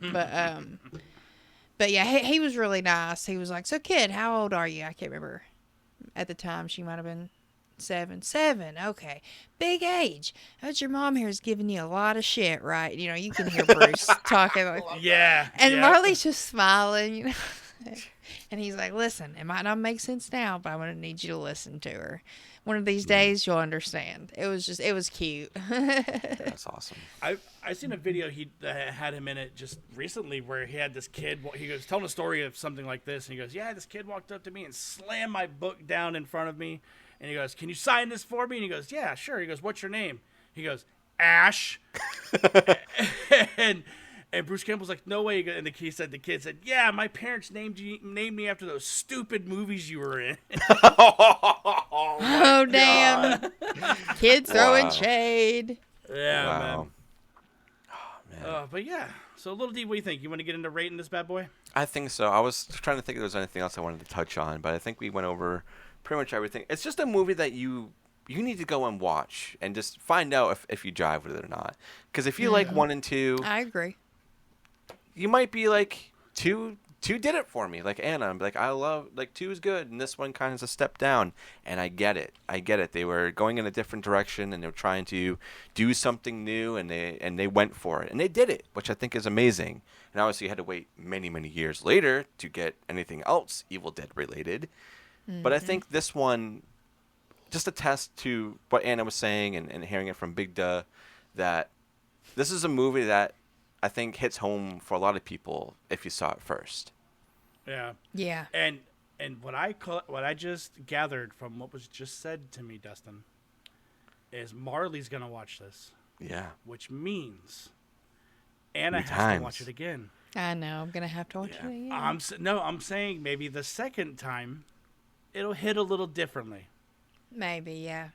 But yeah, he was really nice. He was like, "So, kid, how old are you?" I can't remember. At the time, she might have been 7. Okay, big age. But your mom here is giving you a lot of shit, right? You know, you can hear Bruce talking like, yeah. and yeah. Marley's just smiling, you know. And he's like, "Listen, it might not make sense now, but I'm going to need you to listen to her. One of these days, you'll understand." It was cute. That's awesome. I seen a video he had him in it just recently where he had this kid. He goes telling a story of something like this, and he goes, "Yeah, this kid walked up to me and slammed my book down in front of me, and he goes, 'Can you sign this for me?' And he goes, 'Yeah, sure.' He goes, 'What's your name?' He goes, 'Ash.' And Bruce Campbell's like, 'No way.' And the kid said, 'Yeah, my parents named me after those stupid movies you were in.'" Oh, damn. Kids throwing shade. Yeah, Wow. man. But yeah, so Little D, what do you think? You want to get into rating this bad boy? I think so. I was trying to think if there was anything else I wanted to touch on, but I think we went over pretty much everything. It's just a movie that you need to go and watch and just find out if you jive with it or not. Because if you like 1 and 2, I agree. you might be like 2 2 did it for me. Like Anna, I'm like, I love, like, 2 is good, and this one kind of is a step down. And I get it. They were going in a different direction, and they were trying to do something new, and they went for it. And they did it, which I think is amazing. And obviously, you had to wait many, many years later to get anything else Evil Dead related. But I think this one, just a test to what Anna was saying and hearing it from Big Duh, that this is a movie that I think hits home for a lot of people if you saw it first. Yeah. Yeah. And what I just gathered from what was just said to me, Dustin, is Marley's gonna watch this. Yeah. Which means Anna Three has times. to watch it again. I know. I'm gonna have to watch it again. I'm saying maybe the second time it'll hit a little differently. Maybe, yeah.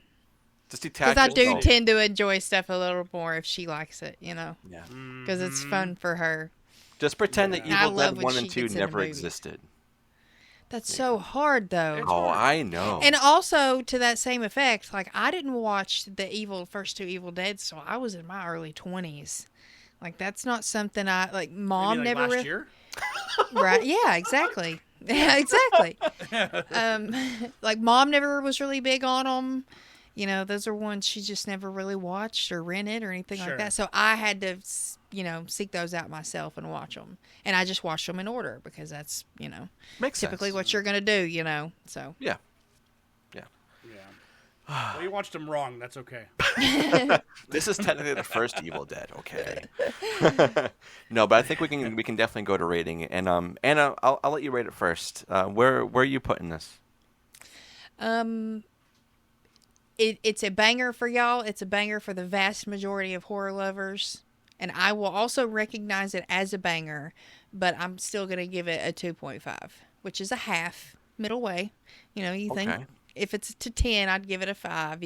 Just detach Because I do yourself. tend to enjoy stuff a little more if she likes it, Yeah. because it's fun for her. Just pretend that I Evil love Dead when 1 and she 2 gets into never movies. existed. That's so hard, though. Oh, I know. And also, to that same effect, like, I didn't watch the first 2 Evil Dead, so I was in my early 20s. Like, that's not something Mom Maybe like never... last year? Right? Yeah, exactly. Yeah, exactly. Like, Mom never was really big on them. You know, those are ones she just never really watched or rented or anything Sure. like that. So I had to, seek those out myself and watch them. And I just watched them in order because that's, Makes typically sense. what you're going to do, so. Yeah. Yeah. Well, you watched them wrong. That's okay. This is technically the first Evil Dead, okay? No, but I think we can definitely go to rating. And Anna, I'll let you rate it first. Where are you putting this? It's a banger for y'all. It's a banger for the vast majority of horror lovers. And I will also recognize it as a banger, but I'm still going to give it a 2.5, which is a half, middle way. You think Okay. if it's to 10, I'd give it a 5,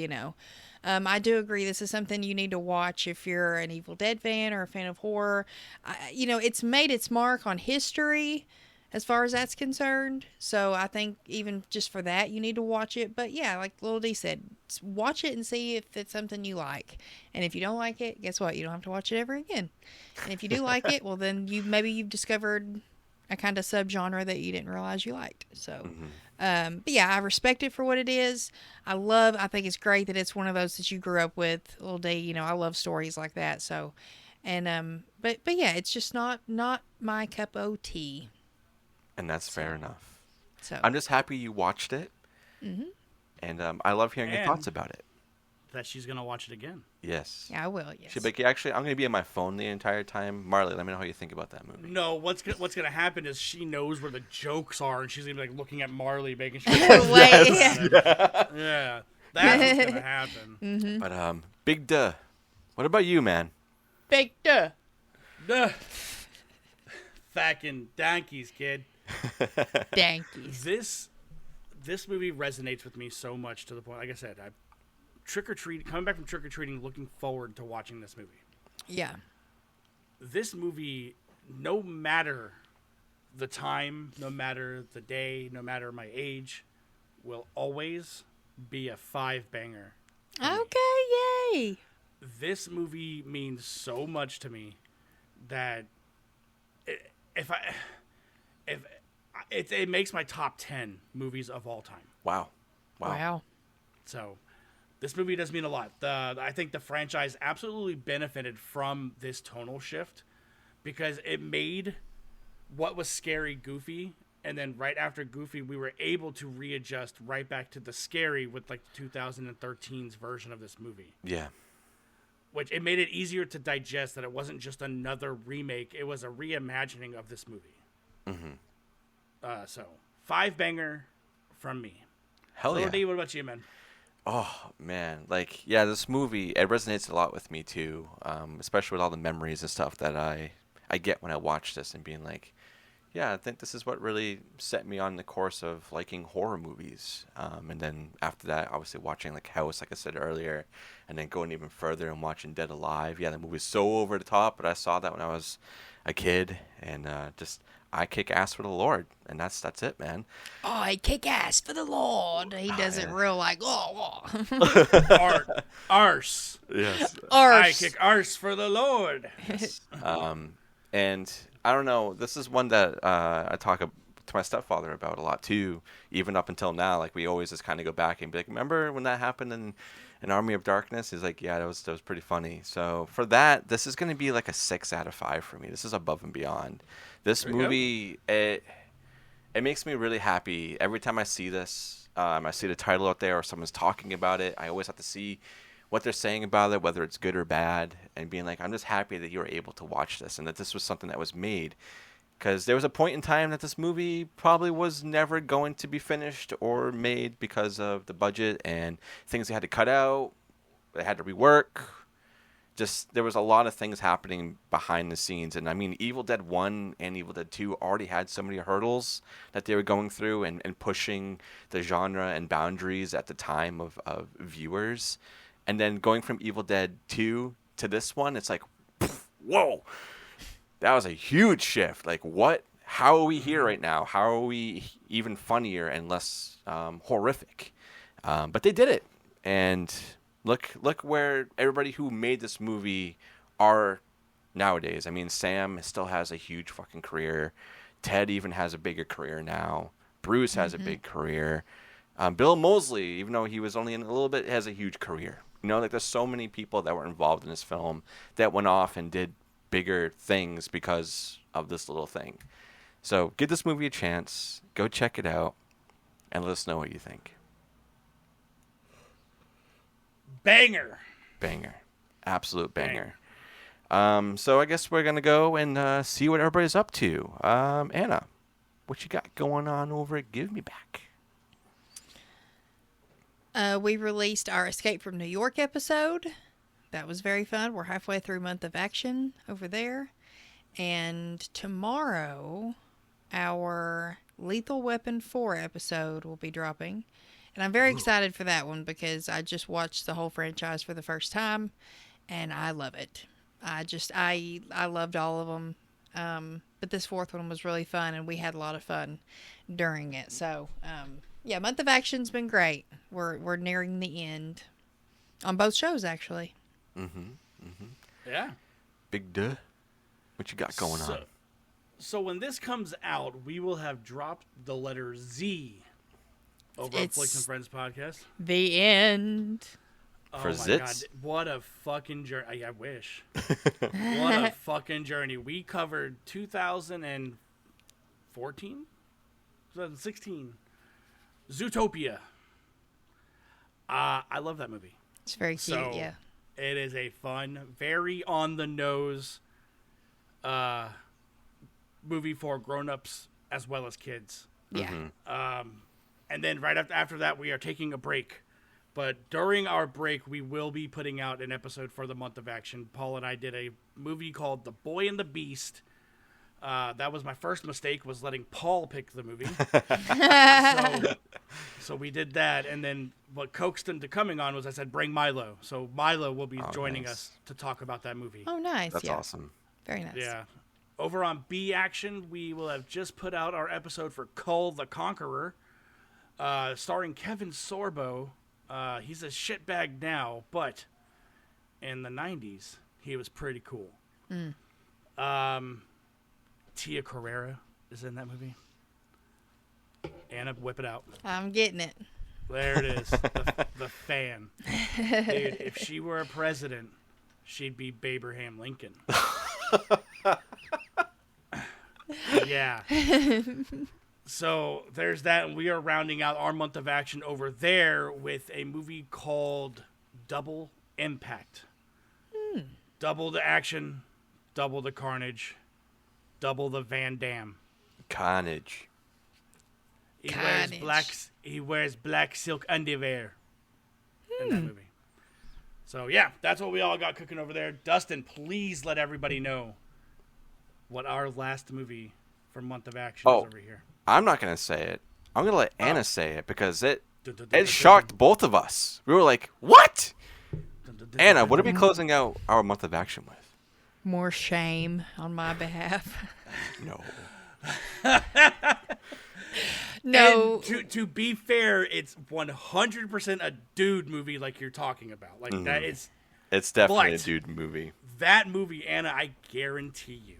I do agree this is something you need to watch if you're an Evil Dead fan or a fan of horror. It's made its mark on history as far as that's concerned. So I think even just for that, you need to watch it. But yeah, like Lil D said, watch it and see if it's something you like. And if you don't like it, guess what? You don't have to watch it ever again. And if you do like it, well, then you've discovered a kind of subgenre that you didn't realize you liked. So, but yeah, I respect it for what it is. I think it's great that it's one of those that you grew up with, Lil D. I love stories like that. So, and, but yeah, it's just not my cup of tea. And that's fair enough. So I'm just happy you watched it. And I love hearing your And- thoughts about it. That she's going to watch it again. Yes. yeah, I will. Yes. She'll be like, actually, I'm going to be on my phone the entire time. Marley, let me know how you think about that movie. No, what's gonna happen is she knows where the jokes are, and she's gonna be like looking at Marley, making sure. Wait, Yeah, that's what's gonna happen. But Big Duh, what about you, man? Big duh. Duh. Fucking donkeys, kid. Dankies. This movie resonates with me so much to the point. Like I said, I coming back from trick or treating, looking forward to watching this movie. Yeah. This movie, no matter the time, no matter the day, no matter my age, will always be a 5-banger. Okay, yay. This movie means so much to me that it makes my top 10 movies of all time. Wow. So this movie does mean a lot. I think the franchise absolutely benefited from this tonal shift because it made what was scary goofy, and then right after goofy, we were able to readjust right back to the scary with like 2013's version of this movie. Yeah. Which it made it easier to digest that it wasn't just another remake; it was a reimagining of this movie. So 5-banger from me. Hell yeah. D, what about you, man? Oh, man. Like, yeah, this movie, it resonates a lot with me, too. Especially with all the memories and stuff that I get when I watch this and being like, yeah, I think this is what really set me on the course of liking horror movies. And then after that, obviously watching, like, House, like I said earlier, and then going even further and watching Dead Alive. Yeah, the movie's so over the top, but I saw that when I was a kid, and I kick ass for the Lord, and that's it, man. Oh, I kick ass for the Lord. He does it real like, Arse. Yes. I Arse. kick arse for the Lord. And I don't know. This is one that I talk to my stepfather about a lot too. Even up until now, like we always just kind of go back and be like, "Remember when that happened in Army of Darkness?" He's like, "Yeah, that was pretty funny." So for that, this is going to be like a 6 out of 5 for me. This is above and beyond. This movie, it makes me really happy every time I see this. I see the title out there or someone's talking about it. I always have to see what they're saying about it, whether it's good or bad, and being like, I'm just happy that you were able to watch this and that this was something that was made. Because there was a point in time that this movie probably was never going to be finished or made because of the budget and things they had to cut out, they had to rework. Just there was a lot of things happening behind the scenes. And I mean, Evil Dead 1 and Evil Dead 2 already had so many hurdles that they were going through and pushing the genre and boundaries at the time of viewers. And then going from Evil Dead 2 to this one, it's like, whoa, that was a huge shift. Like, what? How are we here right now? How are we even funnier and less horrific? But they did it. And look where everybody who made this movie are nowadays. I mean, Sam still has a huge fucking career. Ted even has a bigger career now. Bruce has a big career. Bill Moseley, even though he was only in a little bit, has a huge career. You know, like there's so many people that were involved in this film that went off and did bigger things because of this little thing. So give this movie a chance. Go check it out and let us know what you think. Banger. Absolute banger. So I guess we're going to go and see what everybody's up to. Anna, what you got going on over at Give Me Back? We released our Escape from New York episode. That was very fun. We're halfway through Month of Action over there. And tomorrow, our Lethal Weapon 4 episode will be dropping. And I'm very excited for that one because I just watched the whole franchise for the first time. And I love it. I loved all of them. But this fourth one was really fun. And we had a lot of fun during it. So, yeah, Month of Action's been great. We're nearing the end on both shows, actually. Yeah. Big duh. What you got going on? So when this comes out, we will have dropped the letter Z over on Flicks and Friends podcast. The end. For my zits? God. What a fucking journey. I wish. What a fucking journey. We covered 2014? 2016. Zootopia. I love that movie. It's very cute, yeah. It is a fun, very on the nose movie for grown-ups as well as kids. Yeah. And then right after that, we are taking a break. But during our break, we will be putting out an episode for the Month of Action. Paul and I did a movie called The Boy and the Beast. That was my first mistake, was letting Paul pick the movie. So we did that, and then what coaxed him to coming on was I said, bring Milo. So Milo will be joining us to talk about that movie. Oh, nice. That's awesome. Very nice. Yeah. Over on B Action, we will have just put out our episode for Kull the Conqueror, starring Kevin Sorbo. He's a shitbag now, but in the 90s, he was pretty cool. Tia Carrera is in that movie. Anna, whip it out. I'm getting it. There it is. The fan. Dude, if she were a president, she'd be Abraham Lincoln. Yeah. So there's that, and we are rounding out our Month of Action over there with a movie called Double Impact. Double the action, double the carnage, double the Van Damme. Carnage. He wears black silk underwear in that movie. So yeah, that's what we all got cooking over there. Dustin, please let everybody know what our last movie for Month of Action is over here. I'm not gonna say it. I'm gonna let Anna say it because it shocked both of us. We were like, "What?" Anna, what are we closing out our Month of Action with? More shame on my behalf. No. No. And to be fair, it's 100% a dude movie like you're talking about. Like that is. It's definitely a dude movie. That movie, Anna, I guarantee you,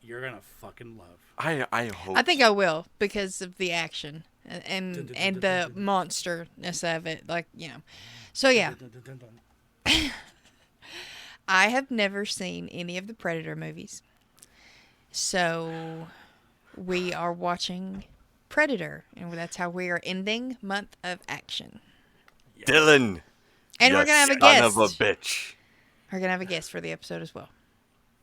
you're gonna fucking love. I hope. I think I will because of the action and the monsterness of it. Like, So, yeah. I have never seen any of the Predator movies. So, we are watching Predator. And that's how we are ending Month of Action. Dylan. And we're going to have a guest. Son of a bitch. We're going to have a guest for the episode as well.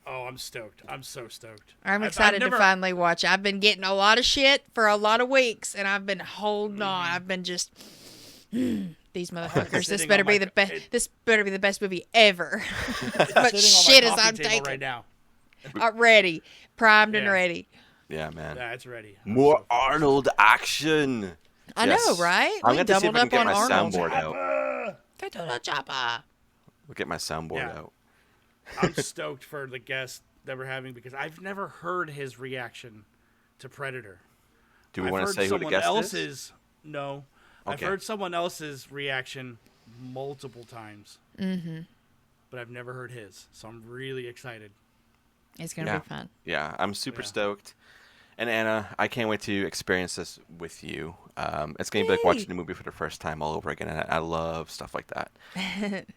Oh, I'm stoked. I'm so stoked. I'm excited to finally watch. I've been getting a lot of shit for a lot of weeks, and I've been holding on. I've been just... these motherfuckers. This better be the best. This better be the best movie ever. But shit is I'm taking right now. Ready, primed and ready. Yeah, man. Yeah, it's ready. More Arnold action. I know, right? I'm we going to see if I can get my Arnold. soundboard out. Chopper. We'll get my soundboard out. I'm stoked for the guest that we're having because I've never heard his reaction to Predator. Do we want to say who the guest is? No. Okay. I've heard someone else's reaction multiple times. Mm-hmm. But I've never heard his. So I'm really excited. It's going to be fun. Yeah, I'm super stoked. And Anna, I can't wait to experience this with you. It's going to be like watching a movie for the first time all over again. And I love stuff like that.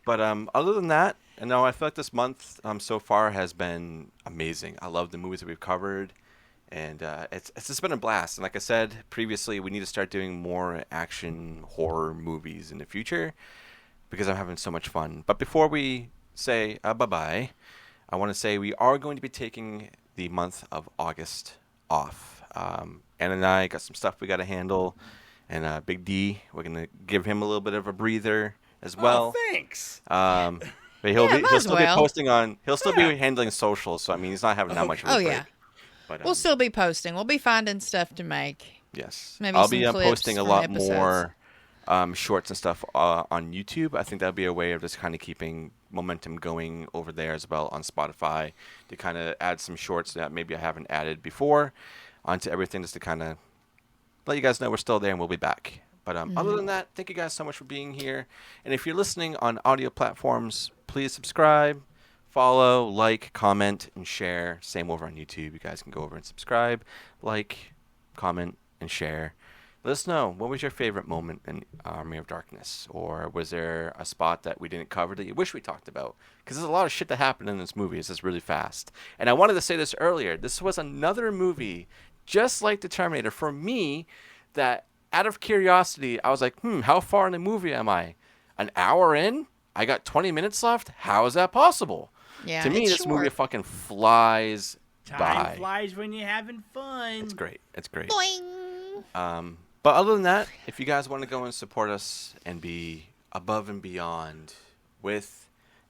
But other than that, I feel like this month so far has been amazing. I love the movies that we've covered. And it's just been a blast. And like I said previously, we need to start doing more action horror movies in the future because I'm having so much fun. But before we say bye-bye, I want to say we are going to be taking the month of August off. Anna and I got some stuff we got to handle. And Big D, we're going to give him a little bit of a breather as well. Oh, thanks. But he'll still be posting on, he'll still be handling socials. So, I mean, he's not having that much of a break. Yeah. But, we'll still be posting. We'll be finding stuff to make. Yes. Maybe I'll some be clips posting a from lot episodes. more shorts and stuff on YouTube. I think that'll be a way of just kind of keeping momentum going over there as well on Spotify to kind of add some shorts that maybe I haven't added before onto everything just to kind of let you guys know we're still there and we'll be back. But other than that, thank you guys so much for being here. And if you're listening on audio platforms, please subscribe. Follow, like, comment, and share. Same over on YouTube. You guys can go over and subscribe, like, comment, and share. Let us know, what was your favorite moment in Army of Darkness? Or was there a spot that we didn't cover that you wish we talked about? Because there's a lot of shit that happened in this movie. It's just really fast. And I wanted to say this earlier. This was another movie, just like The Terminator, for me, that out of curiosity, I was like, how far in the movie am I? An hour in? I got 20 minutes left? How is that possible? Yeah, to me, this movie fucking flies by. Time flies when you're having fun. It's great. It's great. Boing. But other than that, if you guys want to go and support us and be above and beyond with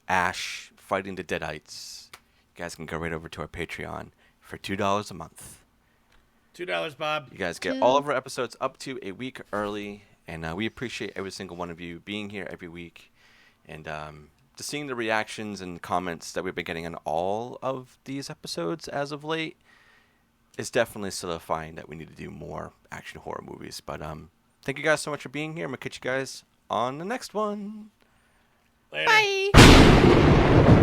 Ash fighting the Deadites, you guys can go right over to our Patreon for $2 a month. $2, Bob. You guys get all of our episodes up to a week early, and we appreciate every single one of you being here every week. And just seeing the reactions and comments that we've been getting on all of these episodes as of late is definitely solidifying that we need to do more action horror movies. But thank you guys so much for being here. I'm going to catch you guys on the next one. Later. Bye.